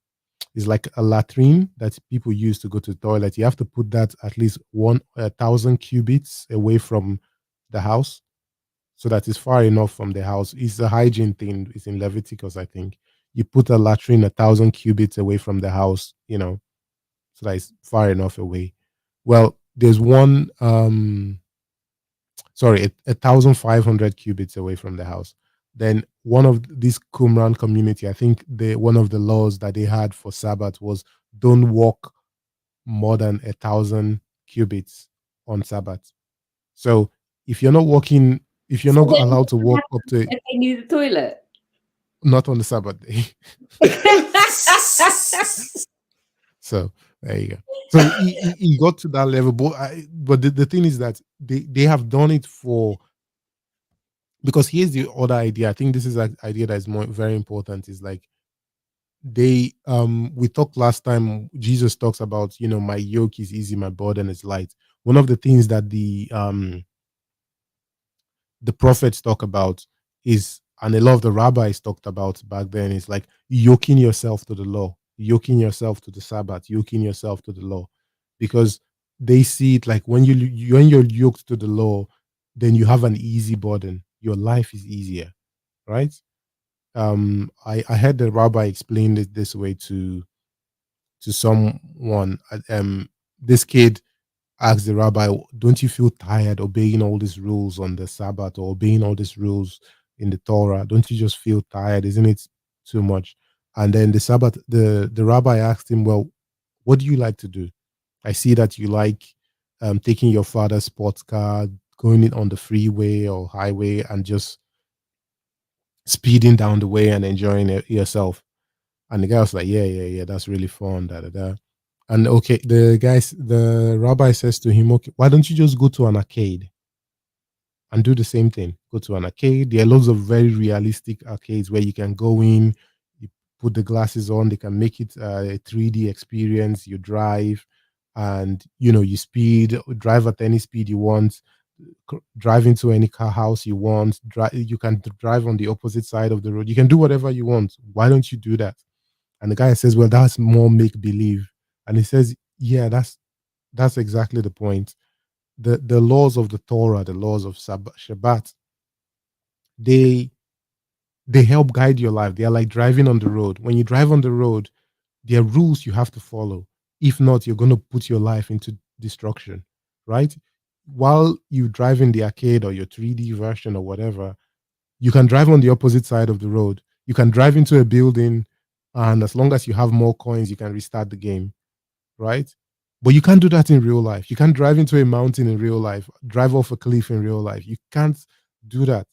is like a latrine that people use to go to the toilet. You have to put that at least 1,000 cubits away from the house, so that it's far enough from the house. It's a hygiene thing. It's in Leviticus, I think. You put a latrine 1,000 cubits away from the house, so that it's far enough away. Well, there's one, sorry, 1,500 cubits away from the house. Then one of this Qumran community, I think one of the laws that they had for Sabbath was don't walk more than 1,000 cubits on Sabbath. So if you're not walking, if you're So not then allowed to what walk up to, if they need the toilet? not on the Sabbath day. So there you go. So he got to that level, but the thing is that they have done it for, because here's the other idea. I think this is an idea that is more very important. Is like we talked last time. Jesus talks about, my yoke is easy, my burden is light. One of the things that the prophets talk about is, and a lot of the rabbis talked about back then, is like yoking yourself to the law, yoking yourself to the Sabbath, yoking yourself to the law, because they see it like when you're yoked to the law, then you have an easy burden. Your life is easier, right? I heard the rabbi explain it this way to someone. This kid asked the rabbi, don't you feel tired obeying all these rules on the Sabbath, or obeying all these rules in the Torah? Don't you just feel tired? Isn't it too much? And then the rabbi asked him, well, what do you like to do? I see that you like taking your father's sports car, going it on the freeway or highway, and just speeding down the way and enjoying it yourself. And the guy was like, yeah, that's really fun, da da da. And okay, the rabbi says to him, okay, why don't you just go to an arcade and do the same thing? Go to an arcade. There are lots of very realistic arcades where you can go in, you put the glasses on, they can make it a 3D experience. You drive, and you drive at any speed you want, drive into any car house you want, you can drive on the opposite side of the road. You can do whatever you want. Why don't you do that? And the guy says, well, that's more make believe. And he says, yeah, that's exactly the point. The laws of the Torah, the laws of Shabbat, they they help guide your life. They are like driving on the road. When you drive on the road, there are rules you have to follow. If not, you're going to put your life into destruction, right? While you drive in the arcade or your 3D version or whatever, you can drive on the opposite side of the road. You can drive into a building, and as long as you have more coins, you can restart the game, right? But you can't do that in real life. You can't drive into a mountain in real life, drive off a cliff in real life. You can't do that,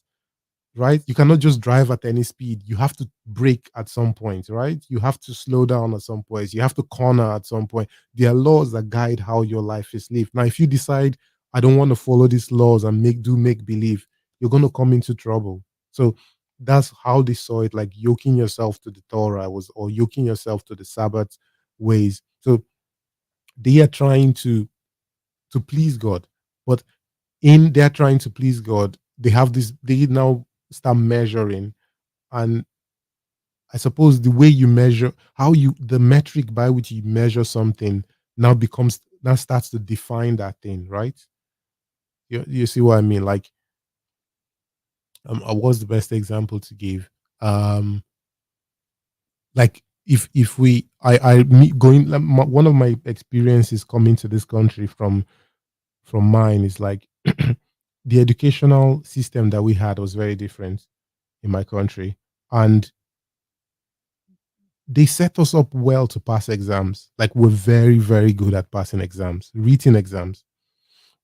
right? You cannot just drive at any speed. You have to brake at some point, right? You have to slow down at some point. You have to corner at some point. There are laws that guide how your life is lived. Now, if you decide, I don't want to follow these laws and make believe, you're going to come into trouble. So that's how they saw it, like yoking yourself to the Torah or yoking yourself to the Sabbath ways. So they are trying to please God, but in their trying to please God, they have this. They now start measuring, and I suppose the way you measure, the metric by which you measure something now starts to define that thing, right? You see what I mean? Like, what's the best example to give? Um, like if we, I me going like, one of my experiences coming to this country from mine is like the educational system that we had was very different in my country, and they set us up well to pass exams. Like, we're very, very good at passing exams, written exams.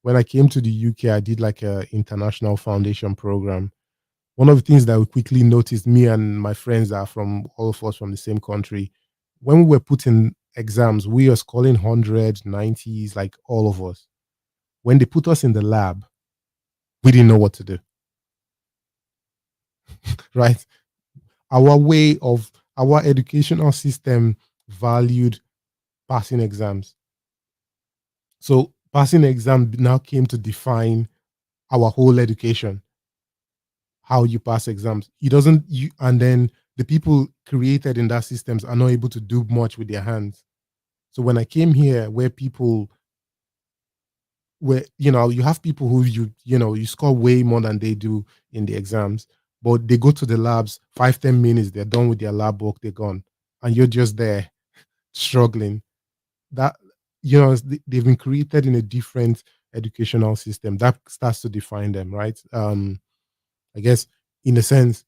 When I came to the UK, I did like a international foundation program. One of the things that we quickly noticed, me and my friends are from all of us from the same country, when we were putting exams, we were scoring 100, 90s, like all of us. When they put us in the lab, we didn't know what to do, right? Our way of our educational system valued passing exams. So passing exam now came to define our whole education, how you pass exams. It doesn't you and then the people created in that systems are not able to do much with their hands. So when I came here, where people where you have people who you score way more than they do in the exams, but they go to the labs 5-10 minutes, they're done with their lab work, they're gone, and you're just there struggling. That they've been created in a different educational system that starts to define them, right? I guess in a sense,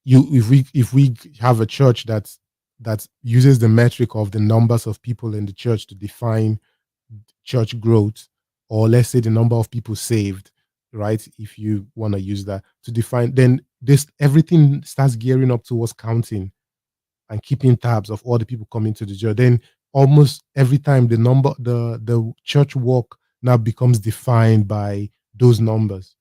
you if we have a church that uses the metric of the numbers of people in the church to define church growth, or let's say the number of people saved, right? If you want to use that to define, then this everything starts gearing up towards counting and keeping tabs of all the people coming to the church. Then almost every time the church walk now becomes defined by those numbers.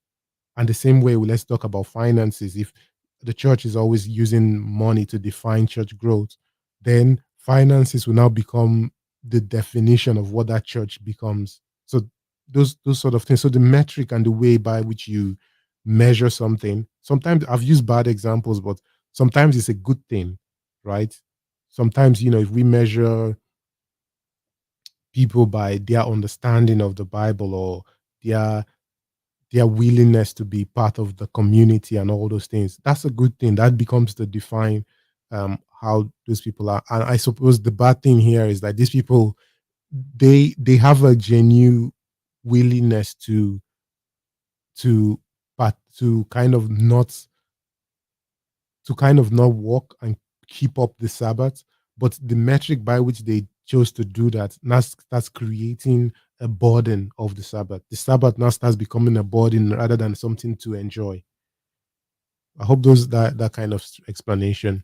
And the same way, let's talk about finances. If the church is always using money to define church growth, then finances will now become the definition of what that church becomes. So those sort of things. So the metric and the way by which you measure something. Sometimes I've used bad examples, but sometimes it's a good thing, right? Sometimes if we measure people by their understanding of the Bible, or their their willingness to be part of the community and all those things, that's a good thing. That becomes the define how those people are. And I suppose the bad thing here is that these people, they have a genuine willingness to but to kind of not walk and keep up the Sabbath, but the metric by which they chose to do that now starts creating a burden of the Sabbath. The Sabbath now starts becoming a burden rather than something to enjoy. I hope that kind of explanation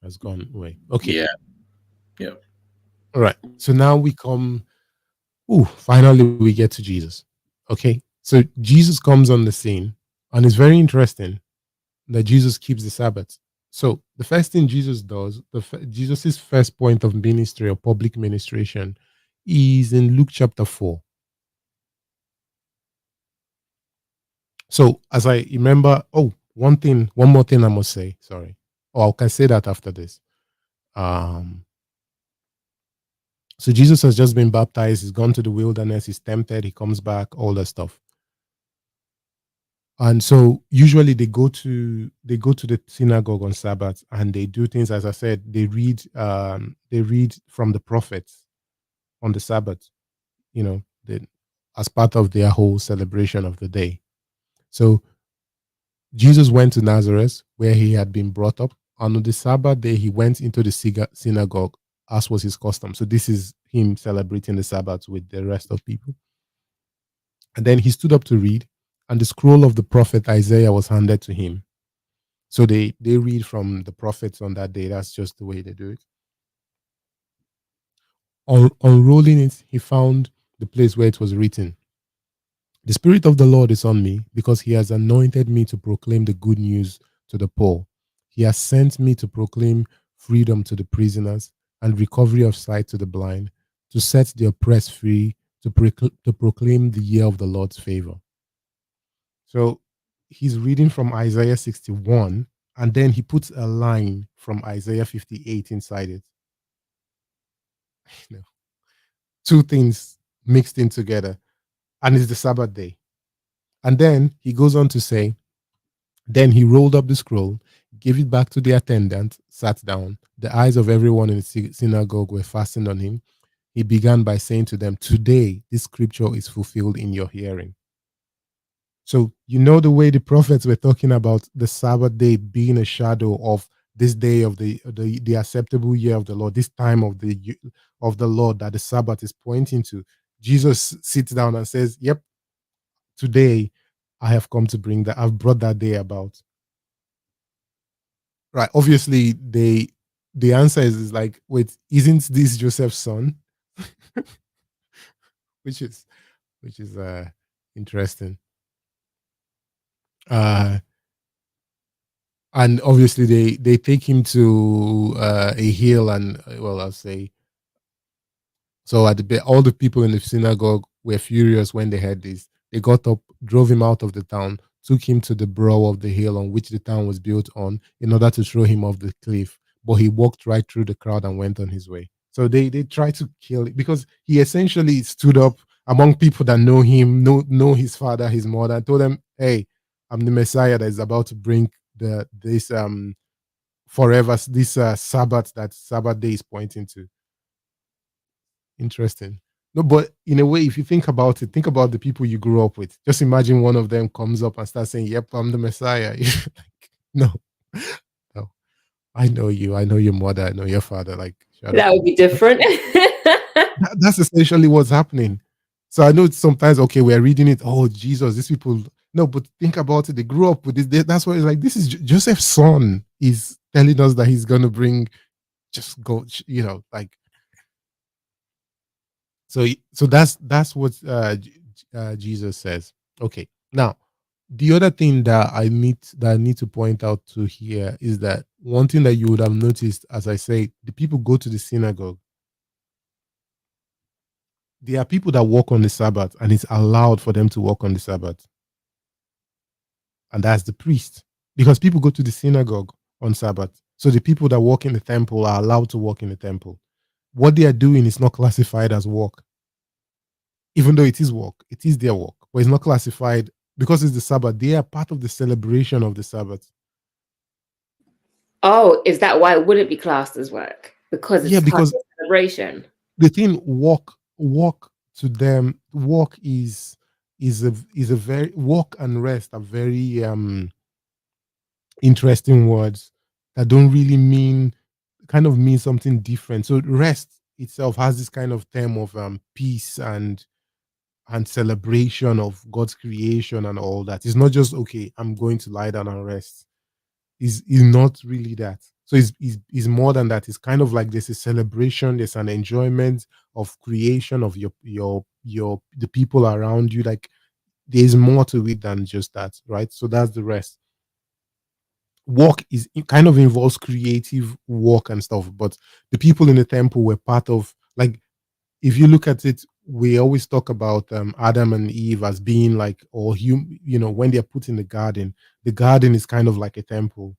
has gone away. Okay. Yeah. Yeah. All right. So now we come. Oh, finally we get to Jesus. Okay. So Jesus comes on the scene, and it's very interesting that Jesus keeps the Sabbath. So the first thing Jesus does, Jesus's first point of ministry or public ministration, is in Luke chapter 4. So as I remember, one more thing I must say. Sorry, or I can say that after this. Um, so Jesus has just been baptized. He's gone to the wilderness. He's tempted. He comes back. All that stuff. And so usually they go to the synagogue on Sabbath, and they do things. As I said, they read from the prophets on the Sabbath, you know, they, as part of their whole celebration of the day. So Jesus went to Nazareth, where he had been brought up. And on the Sabbath day, he went into the synagogue, as was his custom. So this is him celebrating the Sabbath with the rest of people. And then he stood up to read, and the scroll of the prophet Isaiah was handed to him. So they read from the prophets on that day. That's just the way they do it. Unrolling it, he found the place where it was written, "The Spirit of the Lord is on me, because he has anointed me to proclaim the good news to the poor. He has sent me to proclaim freedom to the prisoners and recovery of sight to the blind, to set the oppressed free, to proclaim the year of the Lord's favor." So he's reading from Isaiah 61, and then he puts a line from Isaiah 58 inside it. You know, two things mixed in together, and it's the Sabbath day. And then he goes on to say, then he rolled up the scroll, gave it back to the attendant, sat down. The eyes of everyone in the synagogue were fastened on him. he began by saying to them, "Today, this scripture is fulfilled in your hearing." So, the way the prophets were talking about the Sabbath day being a shadow of this day of the acceptable year of the Lord, this time of the Lord that the Sabbath is pointing to. Jesus sits down and says, "Yep, today I have come to bring that. I've brought that day about." Right. Obviously, the answer is like, wait, isn't this Joseph's son? which is which is interesting. Uh and obviously they take him to a hill, and well, I'll say, so all the people in the synagogue were furious when they heard this. They got up, drove him out of the town, took him to the brow of the hill on which the town was built on, in order to throw him off the cliff. But he walked right through the crowd and went on his way. So they tried to kill him because he essentially stood up among people that know him, know his father, his mother, and told them, "Hey, I'm the Messiah that is about to bring this forever, this Sabbath that Sabbath day is pointing to." Interesting. No, but in a way, if you think about it, think about the people you grew up with. Just imagine one of them comes up and starts saying, "Yep, I'm the Messiah." Like, no, no. I know you. I know your mother. I know your father. Like, shut up. That would be different. That's essentially what's happening. So I know it's sometimes, okay, we're reading it. Oh, Jesus, these people. No, but think about it. They grew up with this. That's why it's like, this is Joseph's son is telling us that he's going to bring, just go, like, so that's what Jesus says. Okay. Now, the other thing that I need to point out to here is that one thing that you would have noticed, as I say, the people go to the synagogue. There are people that walk on the Sabbath, and it's allowed for them to walk on the Sabbath, and that's the priest, because people go to the synagogue on Sabbath. So the people that walk in the temple are allowed to walk in the temple. What they are doing is not classified as work, even though it is work, it is their work, but it's not classified because it's the Sabbath. They are part of the celebration of the Sabbath. Oh, is that why it wouldn't be classed as work? Because Yeah, it's part of because the celebration. the thing walk to them, walk is a very, walk and rest are very interesting words that don't really mean something different. So rest itself has this kind of term of peace and celebration of God's creation and all that. It's not just, okay, I'm going to lie down and rest. Is not really that. So it's more than that. It's kind of like there's a celebration, there's an enjoyment of creation of your the people around you. Like, there's more to it than just that, right? So that's the rest. Work is, it kind of involves creative work and stuff, but the people in the temple were part of, like, if you look at it, we always talk about Adam and Eve as being like, or when they're put in the garden is kind of like a temple,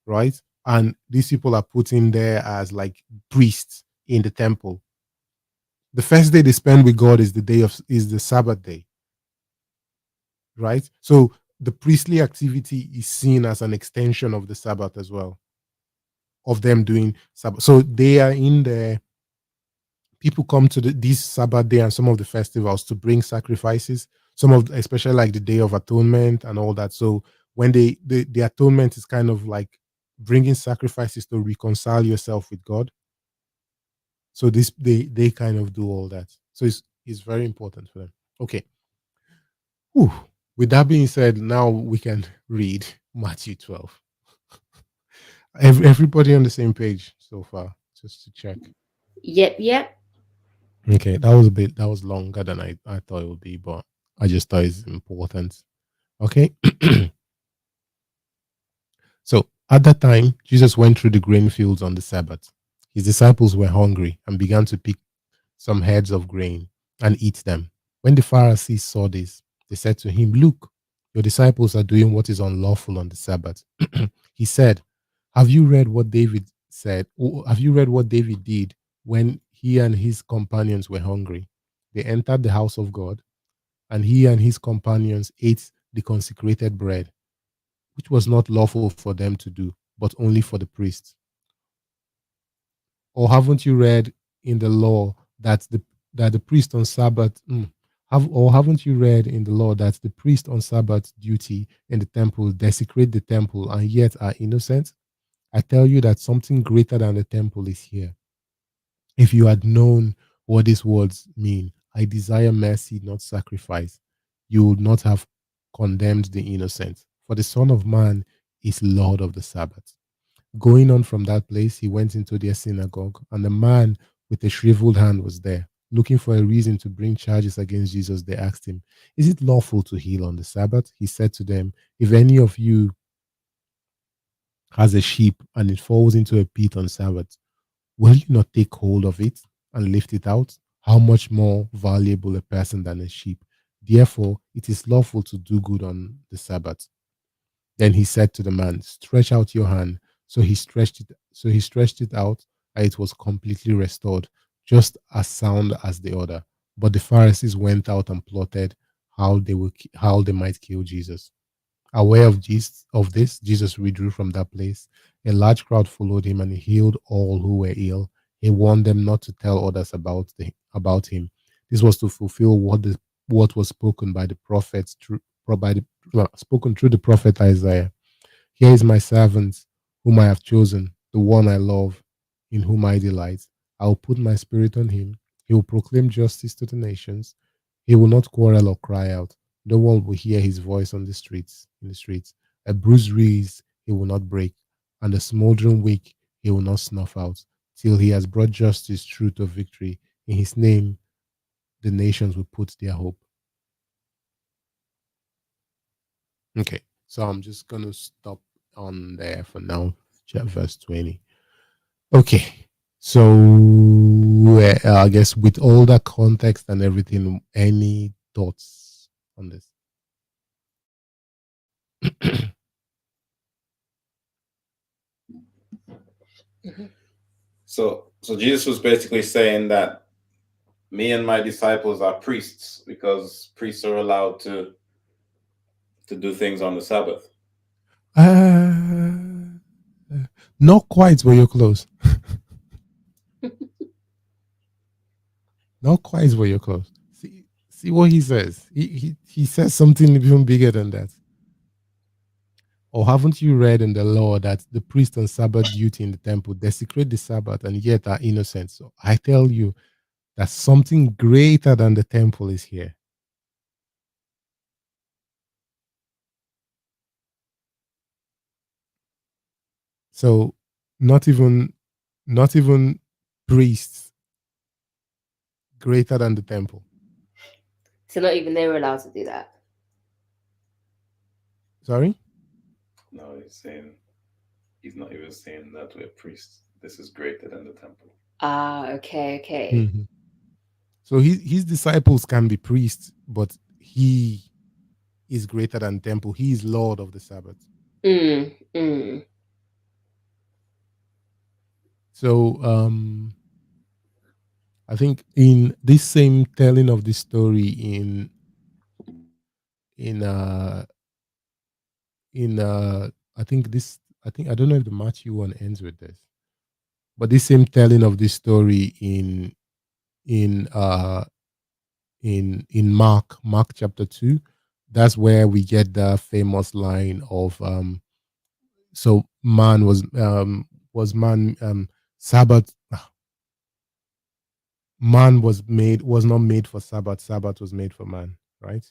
right? And these people are put in there as like priests in the temple. The first day they spend with God is the Sabbath day, right? So the priestly activity is seen as an extension of the Sabbath as well, of them doing Sabbath. So they are in there. People come to this Sabbath day and some of the festivals to bring sacrifices. Especially like the Day of Atonement and all that. So when the atonement is kind of like bringing sacrifices to reconcile yourself with God. So they kind of do all that. So it's very important for them. Okay. Whew. With that being said, now we can read Matthew 12. Everybody on the same page so far, just to check. Yep. Okay, that was longer than I thought it would be, but I just thought it's important. Okay. So at that time, Jesus went through the grain fields on the Sabbath. His disciples were hungry and began to pick some heads of grain and eat them. When the Pharisees saw this, they said to him, "Look, your disciples are doing what is unlawful on the Sabbath." He said, "Have you read what David said? Have you read what David did when he and his companions were hungry? They entered the house of God, and he and his companions ate the consecrated bread, which was not lawful for them to do, but only for the priests. Or haven't you read in the law that the priest on Sabbath haven't you read in the law that the priest on Sabbath duty in the temple desecrate the temple and yet are innocent? I tell you that something greater than the temple is here. If you had known what these words mean, I desire mercy, not sacrifice, you would not have condemned the innocent. For the Son of Man is Lord of the Sabbath. Going on from that place, he went into their synagogue, and a man with a shriveled hand was there. Looking for a reason to bring charges against Jesus, they asked him, "Is it lawful to heal on the Sabbath?" He said to them, "If any of you has a sheep and it falls into a pit on Sabbath, will you not take hold of it and lift it out? How much more valuable a person than a sheep? Therefore, it is lawful to do good on the Sabbath." Then he said to the man, "Stretch out your hand." So he stretched it. So he stretched it out, and it was completely restored, just as sound as the other. But the Pharisees went out and plotted how they might kill Jesus. Aware of this, Jesus withdrew from that place. A large crowd followed him, and he healed all who were ill. He warned them not to tell others about him. This was to fulfill what was spoken by the prophets spoken through the prophet Isaiah. "Here is my servant, whom I have chosen, the one I love, in whom I delight. I will put my spirit on him. He will proclaim justice to the nations. He will not quarrel or cry out. No one will hear his voice on the streets. In the streets, a bruised reed he will not break, and a smoldering wick he will not snuff out, till he has brought justice, truth of victory. In his name, the nations will put their hope." Okay, so I'm just gonna stop on there for now. Verse 20. Okay, so I guess with all that context and everything, any thoughts on this? So Jesus was basically saying that me and my disciples are priests because priests are allowed to do things on the Sabbath. Not quite, but you're close. Not quite, but you're close. See what he says. He says something even bigger than that. Or haven't you read in the law that the priest on Sabbath duty in the temple desecrate the Sabbath and yet are innocent? So I tell you that something greater than the temple is here. So not even priests greater than the temple. So not even they were allowed to do that. Sorry? No, he's not even saying that we're priests. This is greater than the temple. Ah, okay. Mm-hmm. So his disciples can be priests, but he is greater than temple. He is Lord of the Sabbath. So I think in this same telling of this story in I don't know if the Matthew one ends with this, but this same telling of this story in Mark chapter 2, that's where we get the famous line of so man was man Sabbath man was not made for Sabbath, Sabbath was made for man, right?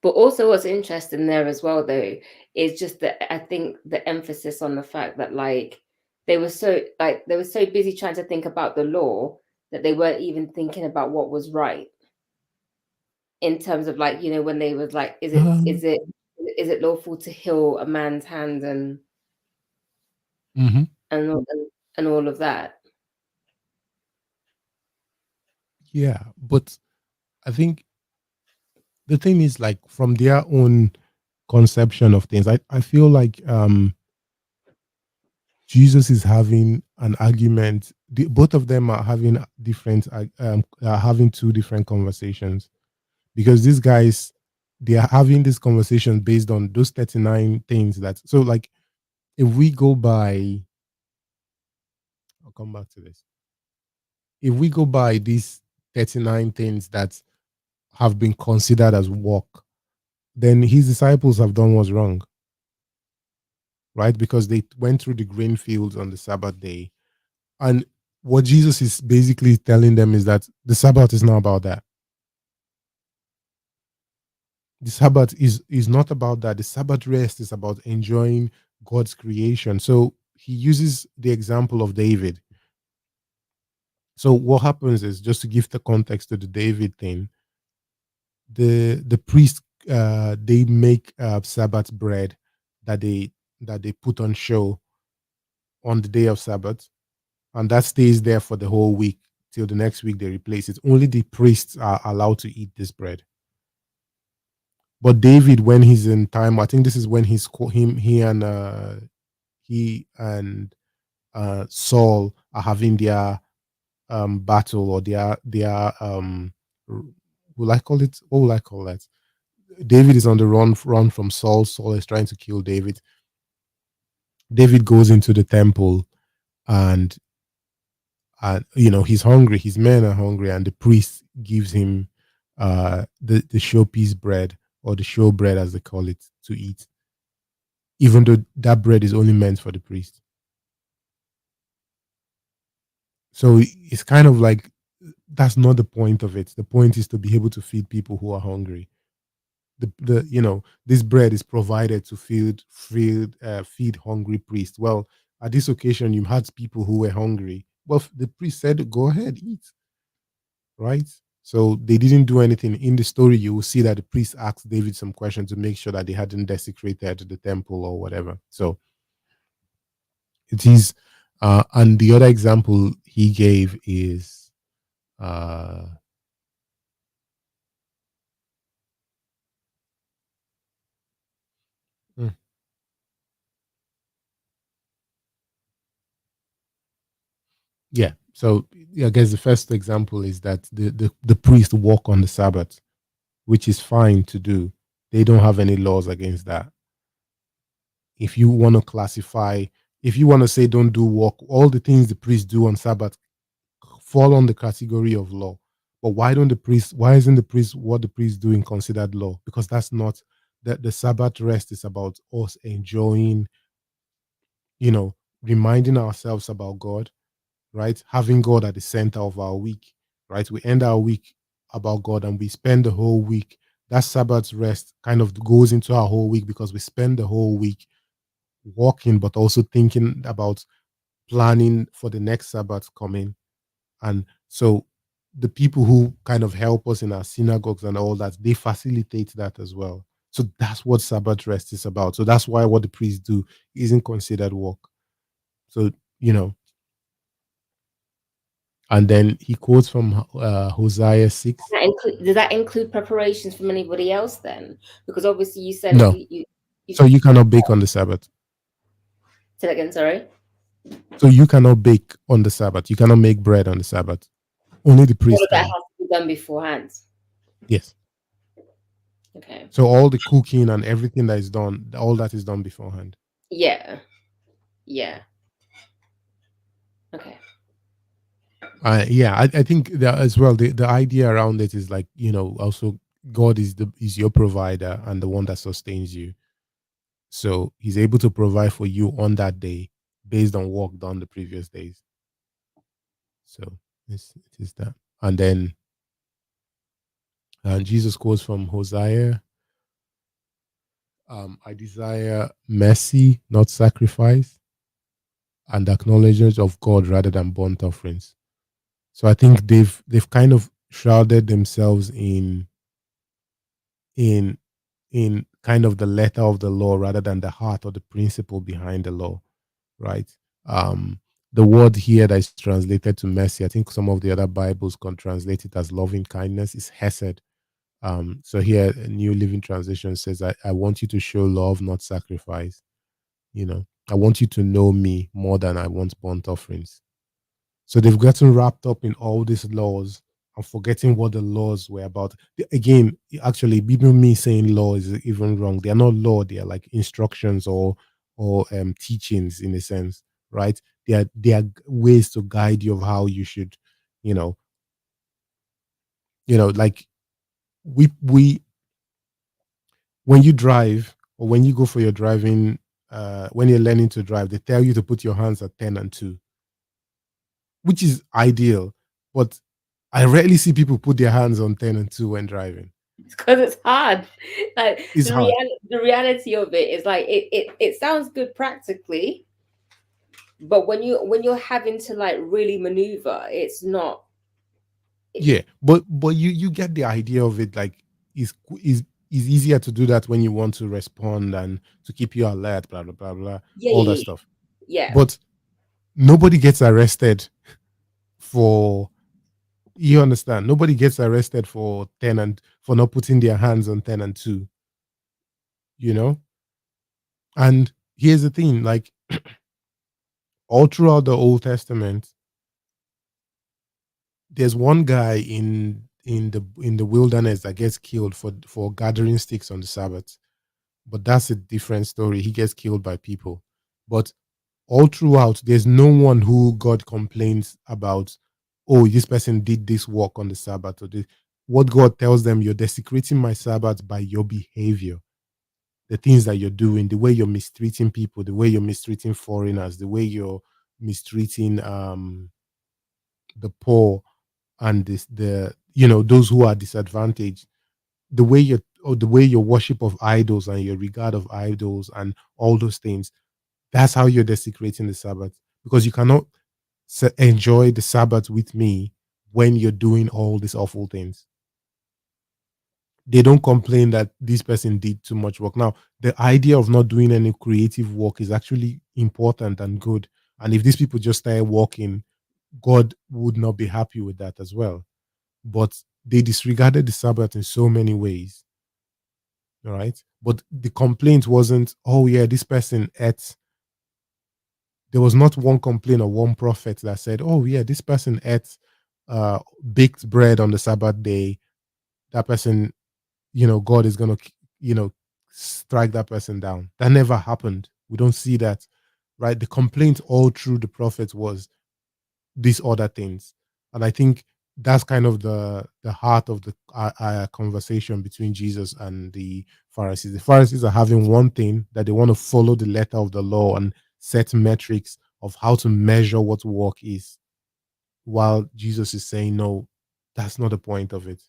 But also what's interesting there as well though is just that I think the emphasis on the fact that like they were so busy trying to think about the law that they weren't even thinking about what was right in terms of like, you know, when they was like, is it lawful to heal a man's hand and Mm-hmm. and all of that. Yeah, but I think the thing is like from their own conception of things, I feel like Jesus is having an argument. Both of them are having are having two different conversations because these guys they are having this conversation based on those 39 things that, so like, if we go by, I'll come back to this. If we go by these 39 things that have been considered as work, then his disciples have done what's wrong, right? Because they went through the grain fields on the Sabbath day. And what Jesus is basically telling them is that the Sabbath is not about that. The Sabbath is not about that. The Sabbath rest is about enjoying God's creation. So he uses the example of David. So what happens is, just to give the context to the David thing, the priest, they make Sabbath bread that they put on show on the day of Sabbath, and that stays there for the whole week till the next week they replace it. Only the priests are allowed to eat this bread. But David, when he's in time, I think this is when he and Saul are having their battle, or their will I call it? What will I call that? David is on the run from Saul. Saul is trying to kill David. David goes into the temple, and he's hungry. His men are hungry, and the priest gives him the showpiece bread, or the show bread as they call it, to eat, even though that bread is only meant for the priest. So it's kind of like, that's not the point of it. The point is to be able to feed people who are hungry. This bread is provided to feed hungry priests. Well, at this occasion, you had people who were hungry. Well, the priest said, "Go ahead, eat." Right? So they didn't do anything. In the story, you will see that the priest asked David some questions to make sure that they hadn't desecrated the temple or whatever. So it is. And the other example he gave is, uh, mm, yeah. So I guess the first example is that the priest walk on the Sabbath, which is fine to do. They don't have any laws against that. If you want to classify, if you want to say don't do work, all the things the priests do on Sabbath fall on the category of law. But why isn't the priest, what the priest doing, considered law? Because that's not, that the Sabbath rest is about us enjoying, reminding ourselves about God, right? Having God at the center of our week, right? We end our week about God, and we spend the whole week. That Sabbath rest kind of goes into our whole week, because we spend the whole week walking, but also thinking about planning for the next Sabbath coming. And so the people who kind of help us in our synagogues and all that, they facilitate that as well. So that's what Sabbath rest is about. So that's why what the priests do isn't considered work. So, and then he quotes from Hosea 6. Does that include preparations from anybody else then? Because obviously you said No. So you cannot bake on the Sabbath. Say that again, sorry. So you cannot bake on the Sabbath. You cannot make bread on the Sabbath. Only the priest All of that can. has to be done beforehand. Yes. Okay. So all the cooking and everything that is done, all that is done beforehand. Yeah. Yeah. Okay. I think that as well. The idea around it is like, also God is your provider and the one that sustains you. So He's able to provide for you on that day based on work done the previous days. So it is that, and then Jesus quotes from Hosea. I desire mercy, not sacrifice, and acknowledgement of God rather than burnt offerings. So I think they've kind of shrouded themselves in in kind of the letter of the law rather than the heart or the principle behind the law, right? The word here that is translated to mercy, I think some of the other Bibles can translate it as loving kindness, is hesed. So here, a New Living Translation says, I want you to show love, not sacrifice. I want you to know me more than I want burnt offerings. So they've gotten wrapped up in all these laws and forgetting what the laws were about. Again, actually, even me saying law is even wrong. They are not law; they are like instructions or teachings in a sense, right? They are ways to guide you of how you should, you know, like we when you drive or when you go for your driving, when you're learning to drive, they tell you to put your hands at 10 and 2, which is ideal. But I rarely see people put their hands on 10 and 2 when driving. Because it's hard. Like It's hard. the reality of it is like it sounds good practically, but when you're having to like really maneuver, it's not. Yeah, but you get the idea of it. Like, is is easier to do that when you want to respond and to keep you alert, blah blah blah blah, Yeah, all that yeah, stuff. yeah. But nobody gets arrested for, you understand, nobody gets arrested for 10 and for not putting their hands on 10 and 2, you know. And here's the thing, like, all throughout the Old Testament, there's one guy in the wilderness that gets killed for gathering sticks on the Sabbath. But that's a different story. He gets killed by people. But all throughout, there's no one who God complains about, oh, this person did this work on the Sabbath. Or this. What God tells them, you're desecrating my Sabbath by your behavior, the things that you're doing, the way you're mistreating people, the way you're mistreating foreigners, the way you're mistreating the poor and the those who are disadvantaged, the way your worship of idols and your regard of idols and all those things. That's how you're desecrating the Sabbath, because you cannot enjoy the Sabbath with me when you're doing all these awful things. They don't complain that this person did too much work. Now, the idea of not doing any creative work is actually important and good. And if these people just started working, God would not be happy with that as well. But they disregarded the Sabbath in so many ways. All right. But the complaint wasn't, oh, yeah, this person ate. There was not one complaint or one prophet that said, oh, yeah, this person ate baked bread on the Sabbath day. That person, God is going to, strike that person down. That never happened. We don't see that, right? The complaint all through the prophets was these other things. And I think that's kind of the heart of the conversation between Jesus and the Pharisees. The Pharisees are having one thing, that they want to follow the letter of the law and set metrics of how to measure what work is, while Jesus is saying, no, that's not the point of it,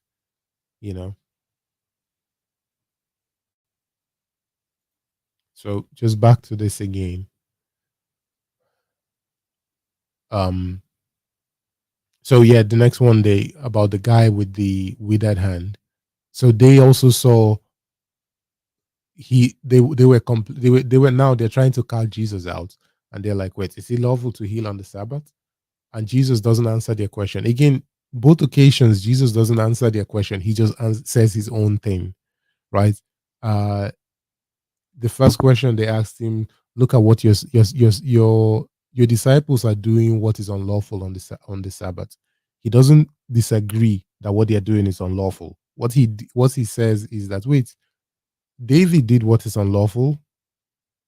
you know. So just back to this again. Um so yeah, the next one, day about the guy with the withered hand. So they also saw, they were now they're trying to call Jesus out, and they're like, wait, is it lawful to heal on the Sabbath? And Jesus doesn't answer their question. Again, both occasions Jesus doesn't answer their question. He just says his own thing, right? uh the first question they asked him, look at what your disciples are doing, what is unlawful on on the Sabbath. He doesn't disagree that what they are doing is unlawful. What he says is that, wait, David did what is unlawful,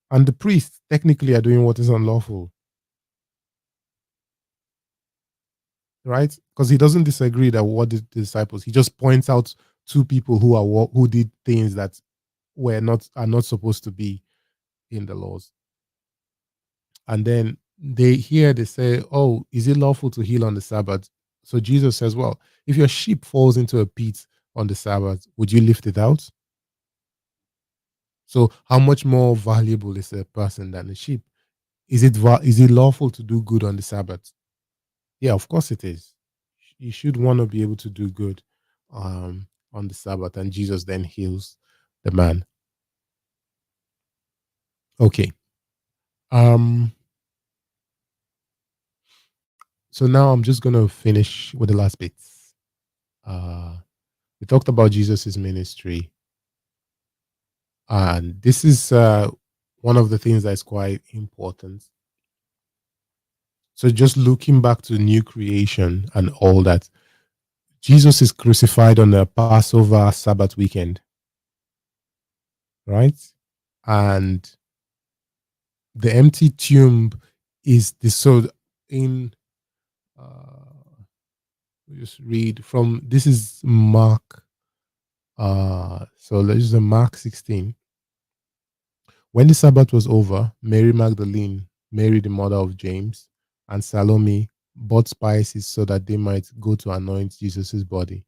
and the priests technically are doing what is unlawful, right? Because he doesn't disagree that what the disciples. He just points out two people who did things that are not supposed to be in the laws. And then they say, oh, is it lawful to heal on the Sabbath? So Jesus says, well, if your sheep falls into a pit on the Sabbath, would you lift it out? So how much more valuable is a person than a sheep? Is it lawful to do good on the Sabbath? Yeah, of course it is. You should want to be able to do good on the Sabbath. And Jesus then heals the man. Okay. Um. So now I'm just gonna finish with the last bits. We talked about Jesus's ministry, and this is one of the things that is quite important. So just looking back to new creation and all that, Jesus is crucified on the Passover Sabbath weekend, right? And the empty tomb is the so in just read from this is Mark. So let's use Mark 16. When the Sabbath was over, Mary Magdalene, Mary the mother of James, and Salome bought spices so that they might go to anoint Jesus' body.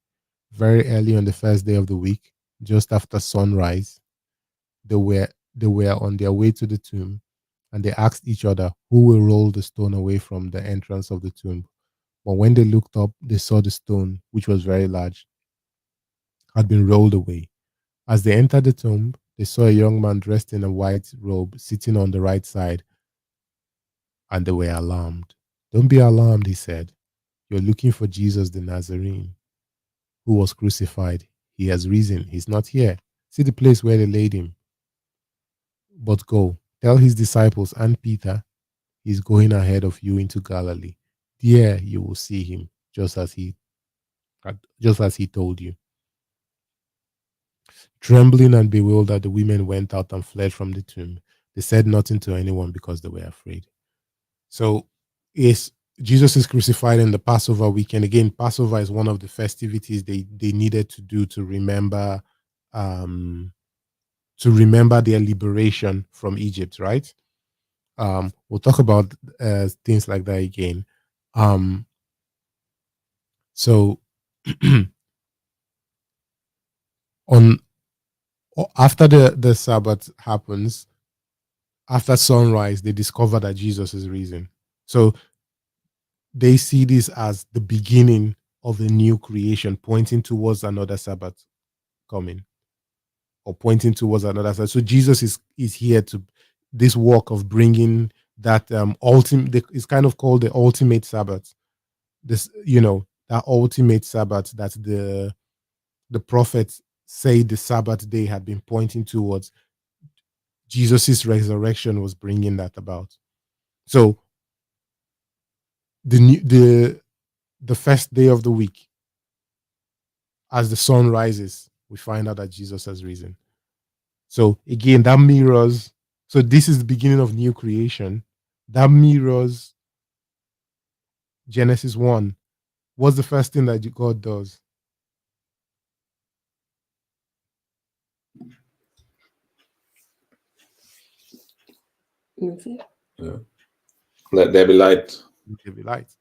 Very early on the first day of the week, just after sunrise, they were they were on their way to the tomb, and they asked each other, who will roll the stone away from the entrance of the tomb? But when they looked up, they saw the stone, which was very large, had been rolled away. As they entered the tomb, they saw a young man dressed in a white robe sitting on the right side, and they were alarmed. Don't be alarmed, he said. You're looking for Jesus the Nazarene, who was crucified. He has risen. He's not here. See the place where they laid him. But go, tell his disciples and Peter, he's going ahead of you into Galilee. There you will see him, just as he told you. Trembling and bewildered, the women went out and fled from the tomb. They said nothing to anyone because they were afraid. So, is Jesus is crucified in the Passover weekend. Again, Passover is one of the festivities they needed to do um, to remember their liberation from Egypt, right? We'll talk about things like that again. Um, so on after the Sabbath happens, after sunrise, they discover that Jesus is risen. So they see this as the beginning of a new creation, pointing towards another Sabbath coming, or pointing towards another Sabbath. So Jesus is here to this work of bringing that ultimate. It's kind of called the ultimate Sabbath. This, that ultimate Sabbath that the prophets say the Sabbath day had been pointing towards. Jesus's resurrection was bringing that about. So the first day of the week, as the sun rises, we find out that Jesus has risen. So again, that mirrors. So this is the beginning of new creation. That mirrors Genesis 1. What's the first thing that God does? Mhm. Yeah. Let there be light. Let there be light.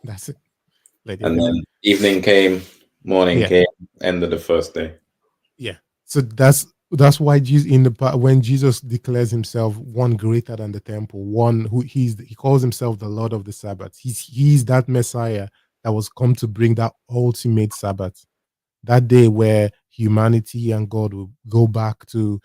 That's it. Let there And be light. then evening came, morning Yeah. came, end of the first day. Yeah. So that's why Jesus, when Jesus declares himself one greater than the temple, one who he calls himself the Lord of the Sabbath. He's that Messiah that was come to bring that ultimate Sabbath, that day where humanity and God will go back to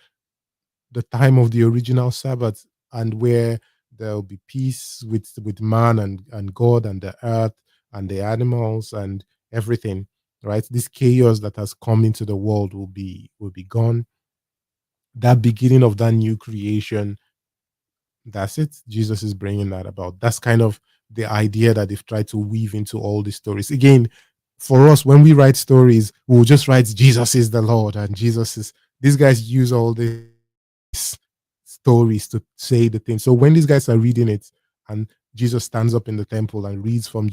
the time of the original Sabbath, and where there will be peace with man and God and the earth and the animals and everything. Right, this chaos that has come into the world will be gone. That beginning of that new creation, that's it. Jesus is bringing that about. That's kind of the idea that they've tried to weave into all these stories. Again, for us, when we write stories, we'll just write Jesus is the Lord and Jesus is. These guys use all these stories to say the thing. So when these guys are reading it, and Jesus stands up in the temple and reads from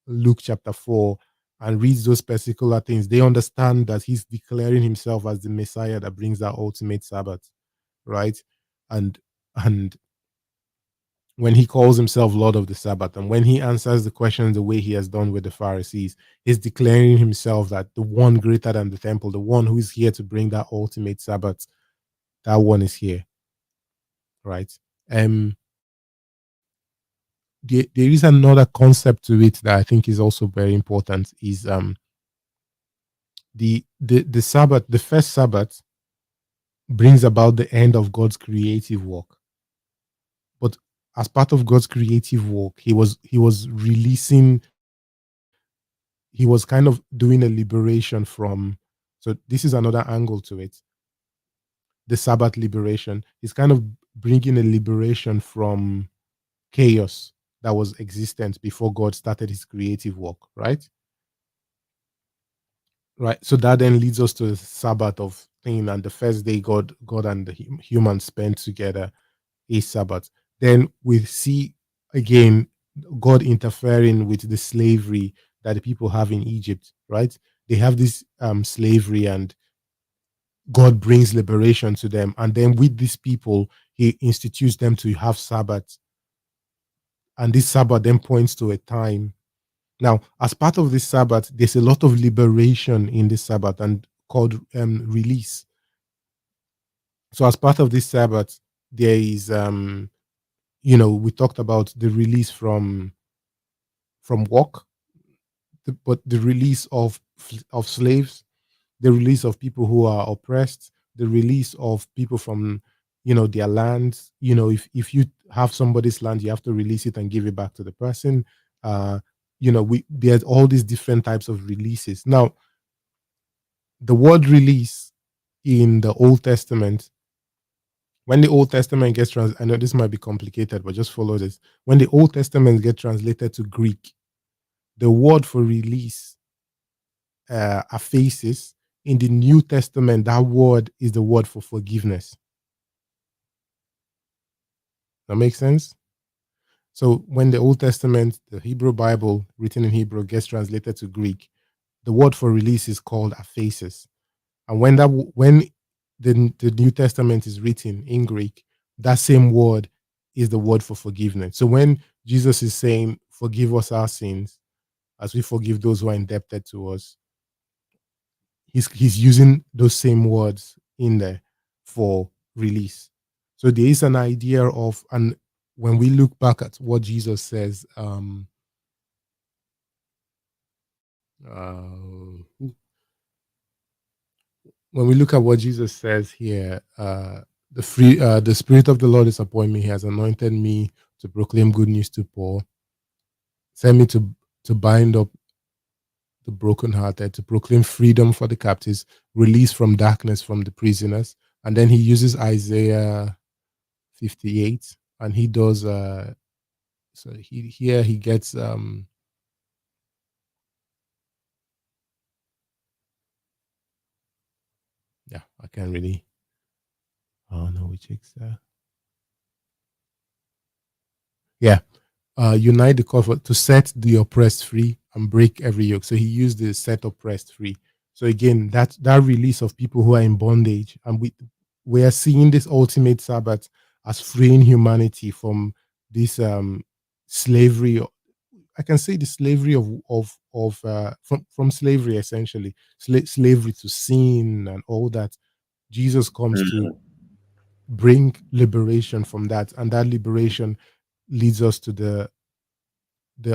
Luke chapter 4, and reads those particular things, they understand that he's declaring himself as the Messiah that brings that ultimate Sabbath, right? And and when he calls himself Lord of the Sabbath, and when he answers the questions the way he has done with the Pharisees, he's declaring himself that the one greater than the temple, the one who is here to bring that ultimate Sabbath, that one is here, right? Um, there is another concept to it that I think is also very important. Is the Sabbath, the first Sabbath, brings about the end of God's creative work. But as part of God's creative work, he was releasing, he was kind of doing a liberation from. So this is another angle to it. The Sabbath liberation is kind of bringing a liberation from chaos that was existent before God started his creative work, right? right? So that then leads us to the Sabbath of thing, and the first day God and the humans spent together is Sabbath. Then we see again God interfering with the slavery that the people have in Egypt, right? They have this slavery, and God brings liberation to them. And then with these people, He institutes them to have Sabbath. And this Sabbath then points to a time. Now, as part of this Sabbath, there's a lot of liberation in this Sabbath and called release. So, as part of this Sabbath, there is, we talked about the release from work, but the release of slaves, the release of people who are oppressed, the release of people from their lands. If you have somebody's land, you have to release it and give it back to the person. uh we there's all these different types of releases. Now, the word release in the Old Testament, when the Old Testament gets I know this might be complicated, but just follow this. When the Old Testament gets translated to Greek, the word for release, aphasis, in the New Testament, that word is the word for forgiveness. That makes sense? So when the Old Testament, the Hebrew Bible written in Hebrew, gets translated to Greek, the word for release is called aphasis. And when the New Testament is written in Greek, that same word is the word for forgiveness. So when Jesus is saying, "Forgive us our sins, as we forgive those who are indebted to us," he's using those same words in there for release. So there is an idea of, and when we look back at what Jesus says, when we look at what Jesus says here, the Spirit of the Lord is upon me. He has anointed me to proclaim good news to poor, sent me to bind up the brokenhearted, to proclaim freedom for the captives, release from darkness from the prisoners. And then he uses Isaiah 58, and he does. So he gets. Yeah, I can't really. Oh no, which is yeah. Unite the cover to set the oppressed free and break every yoke. So he used the set oppressed free. So again, that release of people who are in bondage, and we are seeing this ultimate Sabbath as freeing humanity from this slavery. I can say the slavery from slavery, essentially slavery to sin and all that. Jesus comes to bring liberation from that, and that liberation leads us to the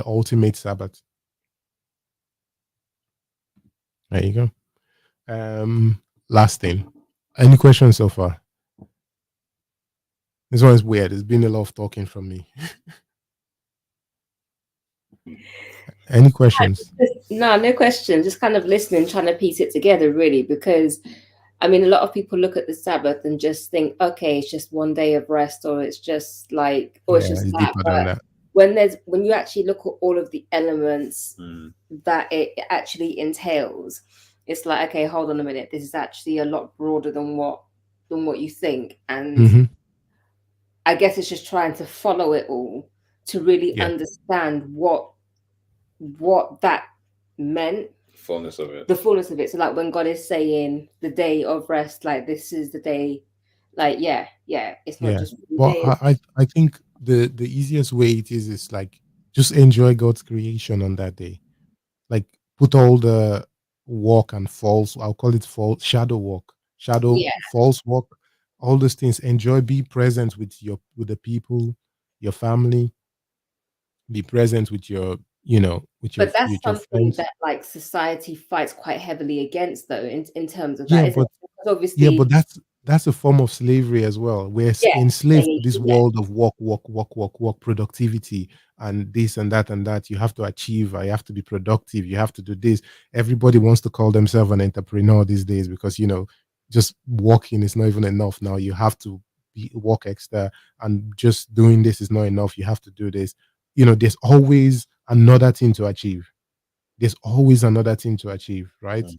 ultimate Sabbath. There you go. Last thing. Any questions so far? This one is weird. There's been a lot of talking from me. Any questions? No question. Just kind of listening, trying to piece it together, really, because I mean, a lot of people look at the Sabbath and just think, okay, it's just one day of rest, or it's just like, or it's Yeah, just it's that. deeper than But that. when you actually look at all of the elements that it actually entails, it's like, okay, hold on a minute, this is actually a lot broader than what you think. And I guess it's just trying to follow it all to really Yeah. understand what that meant, Fullness of it. the fullness of it. So like when God is saying the day of rest, like this is the day, like yeah, it's not Yeah. just one Well, day. I think the easiest way it is like just enjoy God's creation on that day. Like put all the walk and false, I'll call it false shadow walk, shadow Yeah, false walk, all those things. Enjoy, be present with the people, your family, be present with your but that's with your something friends. that like society fights quite heavily against, though, in terms of that, Yeah, isn't but it? Because yeah, obviously, but that's a form of slavery as well. We're yeah, enslaved to this yeah. world of work, productivity, and this and that and that. You have to achieve. You have to be productive. You have to do this. Everybody wants to call themselves an entrepreneur these days because just working is not even enough now. You have to work extra, and just doing this is not enough. You have to do this. There's always another thing to achieve. There's always another thing to achieve, right?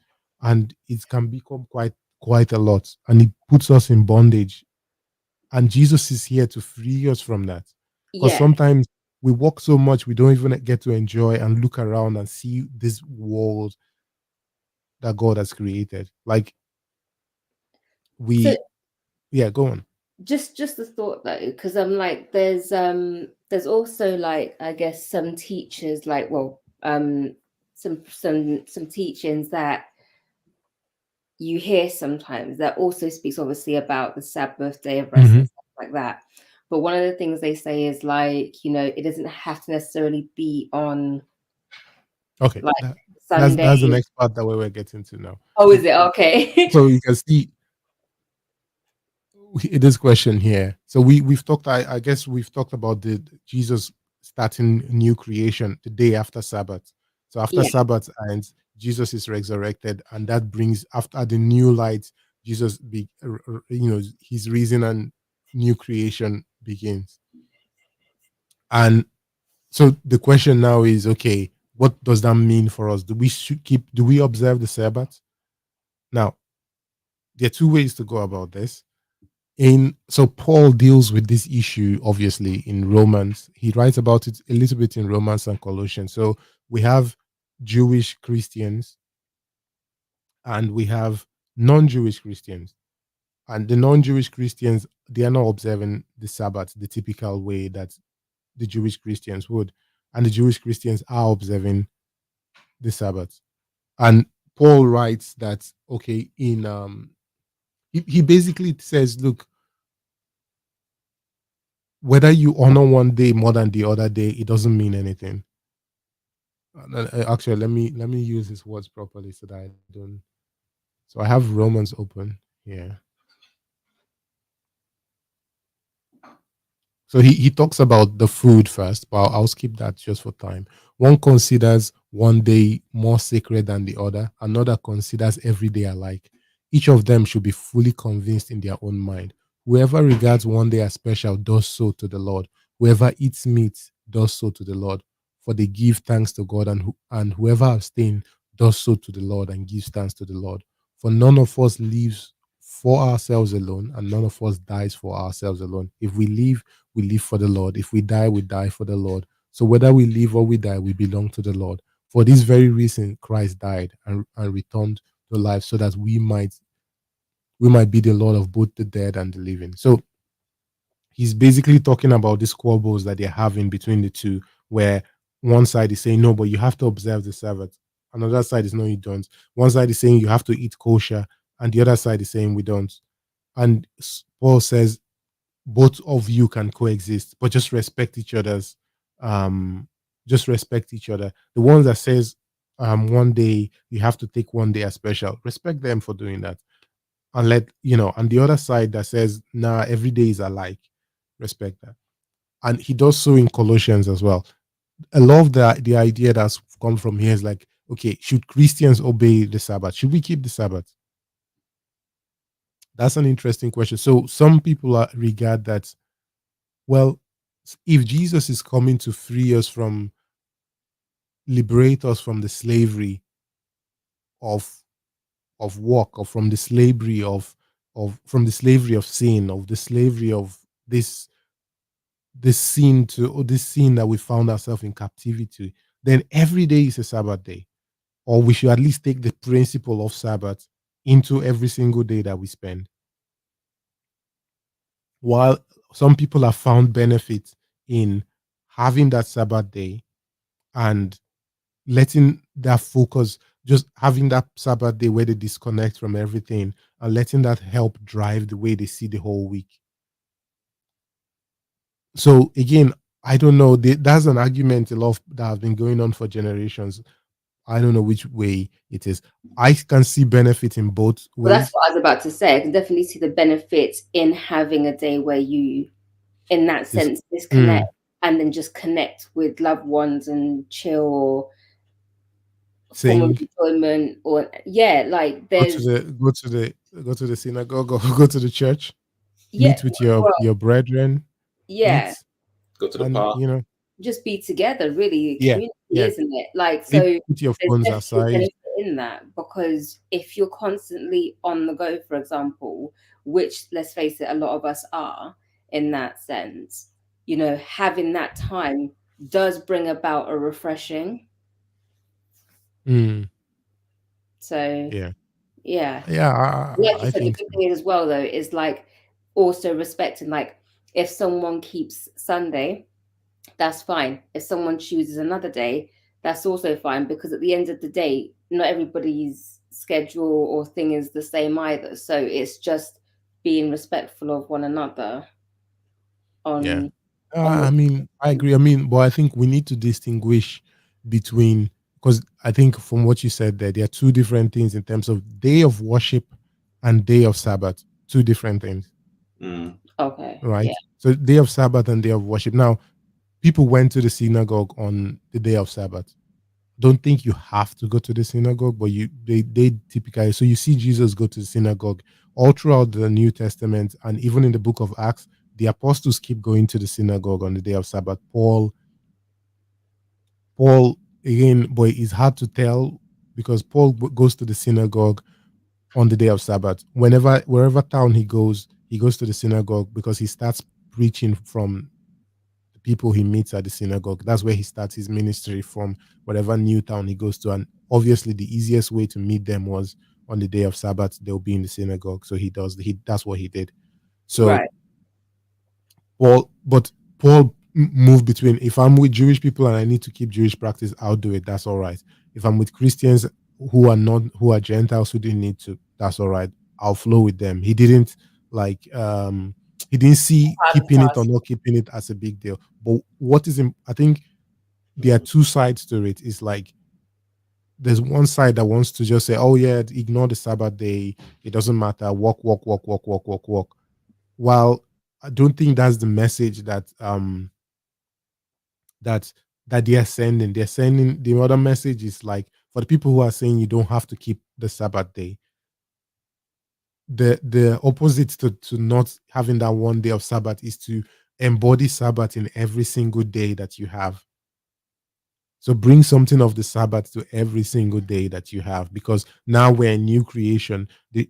and it can become quite a lot, and it puts us in bondage. And Jesus is here to free us from that, because Yeah. sometimes we work so much we don't even get to enjoy and look around and see this world that God has created. Like So we, yeah, go on. just the thought though, because I'm like, there's also like, I guess some teachers like, well, some teachings that you hear sometimes that also speaks obviously about the Sabbath, day of rest Mhm. and stuff like that. But one of the things they say is like, it doesn't have to necessarily be on Okay, like that's Sunday. the next part that we're getting to now. Oh, is it? Okay. So you can see this question here. So we've talked. I guess we've talked about the Jesus starting new creation the day after Sabbath. So after Yeah. Sabbath ends, Jesus is resurrected, and that brings after the new light. Jesus his reason and new creation begins. And so the question now is, okay, what does that mean for us? Do we observe the Sabbath? Now, there are two ways to go about this. In So Paul deals with this issue obviously in Romans. He writes about it a little bit in Romans and Colossians. So we have Jewish Christians and we have non-Jewish Christians. And the non-Jewish Christians, they are not observing the Sabbath the typical way that the Jewish Christians would. And the Jewish Christians are observing the Sabbath. And Paul writes that, okay, in he basically says, look, whether you honor one day more than the other day, it doesn't mean anything. Actually, let me use his words properly so that I don't. So I have Romans open here. So he talks about the food first, but I'll skip that just for time. One considers one day more sacred than the other, another considers every day alike. Each of them should be fully convinced in their own mind. Whoever regards one day as special does so to the Lord. Whoever eats meat does so to the Lord, for they give thanks to God, and whoever abstains does so to the Lord and gives thanks to the Lord. For none of us lives for ourselves alone, and none of us dies for ourselves alone. If we live for the Lord. If we die, we die for the Lord. So whether we live or we die, we belong to the Lord. For this very reason, Christ died and returned to life so that we might be the Lord of both the dead and the living. So he's basically talking about these squabbles that they're having between the two, where one side is saying, no, but you have to observe the Sabbath. Another side is, no, you don't. One side is saying you have to eat kosher, and the other side is saying we don't. And Paul says both of you can coexist, but um just respect each other. The ones that says one day you have to take one day as special, respect them for doing that. And and the other side that says nah, every day is alike, respect that. And he does so in Colossians as well. I love the idea that's come from here is like, okay, should Christians obey the Sabbath? Should we keep the Sabbath? That's an interesting question. So some people regard that, well, if Jesus is coming to free us from, liberate us from the slavery of work, or from the slavery from the slavery of sin, of the slavery of this this sin that we found ourselves in captivity, then every day is a Sabbath day. Or we should at least take the principle of Sabbath into every single day that we spend. While some people have found benefit in having that Sabbath day and letting that focus, just having that Sabbath day where they disconnect from everything and letting that help drive the way they see the whole week. So again, I don't know. That's an argument a lot that has been going on for generations. I don't know which way it is. I can see benefit in both Well, that's ways. what I was about to say. I can definitely see the benefits in having a day where you, in that This, sense, disconnect mm, and then just connect with loved ones and chill, or form of saying enjoyment, or yeah, like go to there's the synagogue or go to the church, yeah, meet with well, your brethren, yeah, eat, Go to the and park. just be together, really. yeah, Community, yeah. isn't it? Like, Leave, so put your there's phones definitely aside. benefit in that, because if you're constantly on the go, for example, which, let's face it, a lot of us are in that sense, you know, having that time does bring about a refreshing. Mm, So yeah. yeah, Yeah, like you I said, the think good so. thing as well though is like also respecting, like if someone keeps Sunday, that's fine. If someone chooses another day, that's also fine, because at the end of the day, not everybody's schedule or thing is the same either. So it's just being respectful of one another Yeah. on I mean, I agree. I mean, but I think we need to distinguish between, because I think from what you said there are two different things in terms of day of worship and day of Sabbath. Two different things, Mm. okay, right? yeah, So day of Sabbath and day of worship. Now, people went to the synagogue on the day of Sabbath. Don't think you have to go to the synagogue, but they typically, so you see Jesus go to the synagogue all throughout the New Testament, and even in the book of Acts, the apostles keep going to the synagogue on the day of Sabbath. Paul again, boy, it's hard to tell because Paul goes to the synagogue on the day of Sabbath. Wherever town he goes to the synagogue because he starts preaching from the people he meets at the synagogue. That's where he starts his ministry from, whatever new town he goes to. And obviously, the easiest way to meet them was on the day of Sabbath. They'll be in the synagogue, so that's what he did. So right, Paul moved between, if I'm with Jewish people and I need to keep Jewish practice, I'll do it. That's all right. If I'm with Christians who are Gentiles who didn't need to, that's all right. I'll flow with them. He didn't see keeping it or prioritize. not keeping it as a big deal. But I think there are two sides to it. It's like there's one side that wants to just say, oh yeah, ignore the Sabbath day. It doesn't matter. Walk, walk, walk, walk, walk, walk, walk. While I don't think that's the message that that they are sending. They're sending the other message is like for the people who are saying you don't have to keep the Sabbath day. The opposite to not having that one day of Sabbath is to embody Sabbath in every single day that you have. So bring something of the Sabbath to every single day that you have, because now we're a new creation. The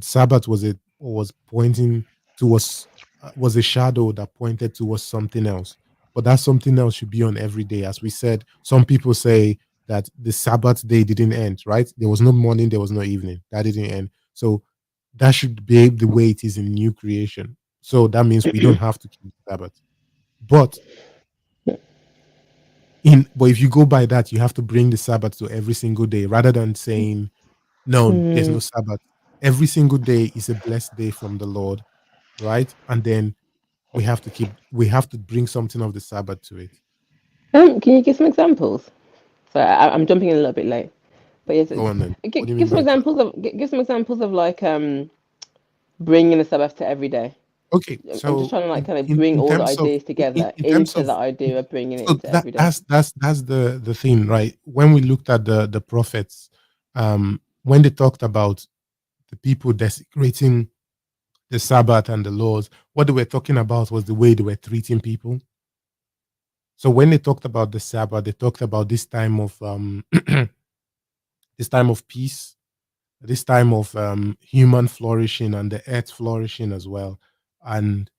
Sabbath was pointing towards was a shadow that pointed towards something else. But that something else should be on every day. As we said, some people say that the Sabbath day didn't end, right? There was no morning, there was no evening. That didn't end. So that should be the way it is in new creation. So that means we don't have to keep the Sabbath. But but if you go by that, you have to bring the Sabbath to every single day rather than saying, no, there's no Sabbath. Every single day is a blessed day from the Lord, right? And then we have to bring something of the Sabbath to it. Can you give some examples? So I'm jumping in a little bit late, but yes, Go on then. What do you give mean some by example? examples of give some examples of like bringing the Sabbath to every day. Okay, I'm just so trying to like kind of bring in all the terms of ideas together in terms into of the idea of bringing it so into every day. that's the thing, right? When we looked at the prophets, when they talked about the people desecrating the Sabbath and the laws, what they were talking about was the way they were treating people. So when they talked about the Sabbath, they talked about this time of this time of peace, this time of human flourishing and the earth flourishing as well, and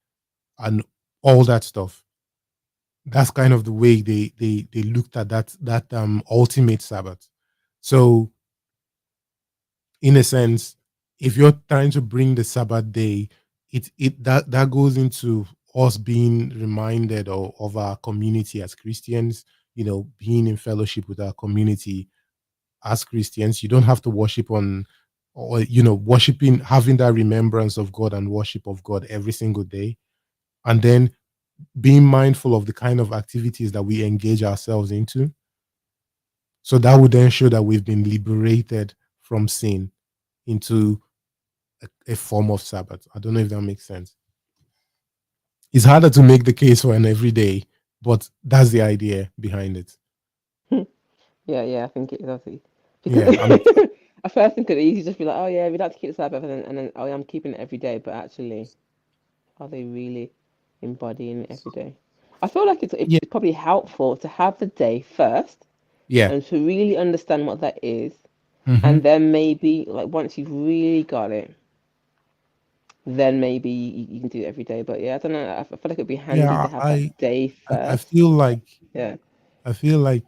and all that stuff. That's kind of the way they looked at that ultimate Sabbath. So in a sense, if you're trying to bring the Sabbath day, that goes into us being reminded of our community as Christians, being in fellowship with our community as Christians. You don't have to worship on or worshiping, having that remembrance of God and worship of God every single day. And then being mindful of the kind of activities that we engage ourselves into. So that would then show that we've been liberated from sin into a form of Sabbath. I don't know if that makes sense. It's harder to make the case for an everyday, but that's the idea behind it. Yeah, I think it is obviously because Yeah, at first it could easily just be like, oh yeah, we'd like to keep the Sabbath, and then oh yeah, I'm keeping it every day, but actually, are they really embodying it every day? I feel like yeah, it's probably helpful to have the day first yeah, and to really understand what that is, Mhm. And then maybe like once you've really got it, then maybe you can do it every day. But yeah, I don't know. I feel like it'd be handy Yeah, to have that day I first. feel like Yeah. I feel like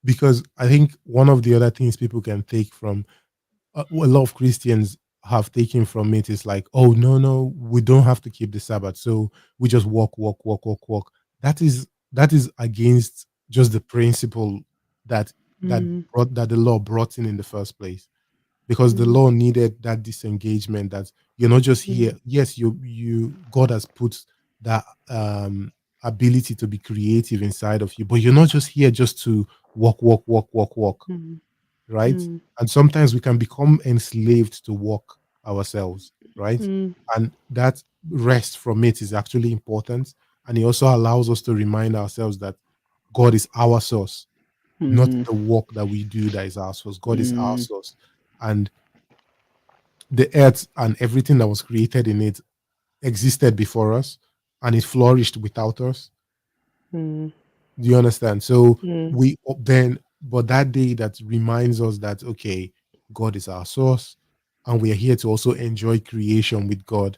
because I think one of the other things people can take from a lot of Christians have taken from it is like, oh no, no, we don't have to keep the Sabbath, so we just walk, walk, walk, walk, walk. That is against just the principle that that Mm, that the law brought in the first place, because the mm, law needed that disengagement, that you're not just here. mm, Yes, you God has put that ability to be creative inside of you, but you're not just here just to walk, walk, walk, walk, walk, mm, right? mm, And sometimes we can become enslaved to walk ourselves, right? mm, And that rest from it is actually important. And it also allows us to remind ourselves that God is our source, not mm, the work that we do that is our source. God is our mm, source. And the earth and everything that was created in it existed before us, and it flourished without us. mm, Do you understand? So mm, we then, but that day that reminds us that, okay, God is our source, and we are here to also enjoy creation with God,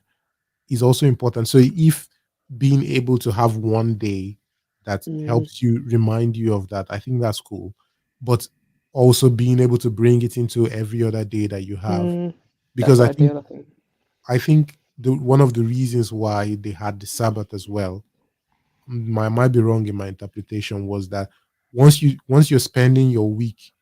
is also important. So if being able to have one day that mm, helps you remind you of that, I think that's cool. But also being able to bring it into every other day that you have, mm. because That's I think ideal, I think. one of the reasons why they had the Sabbath as well, I might be wrong in my interpretation, was that once you're spending your week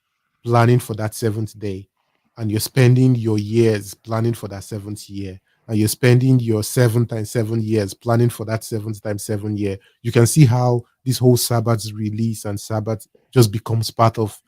planning for that seventh day, and you're spending your years planning for that seventh year, and you're spending your 7 times 7 years planning for that 7 times 7 year, you can see how this whole Sabbath's release and Sabbath just becomes part of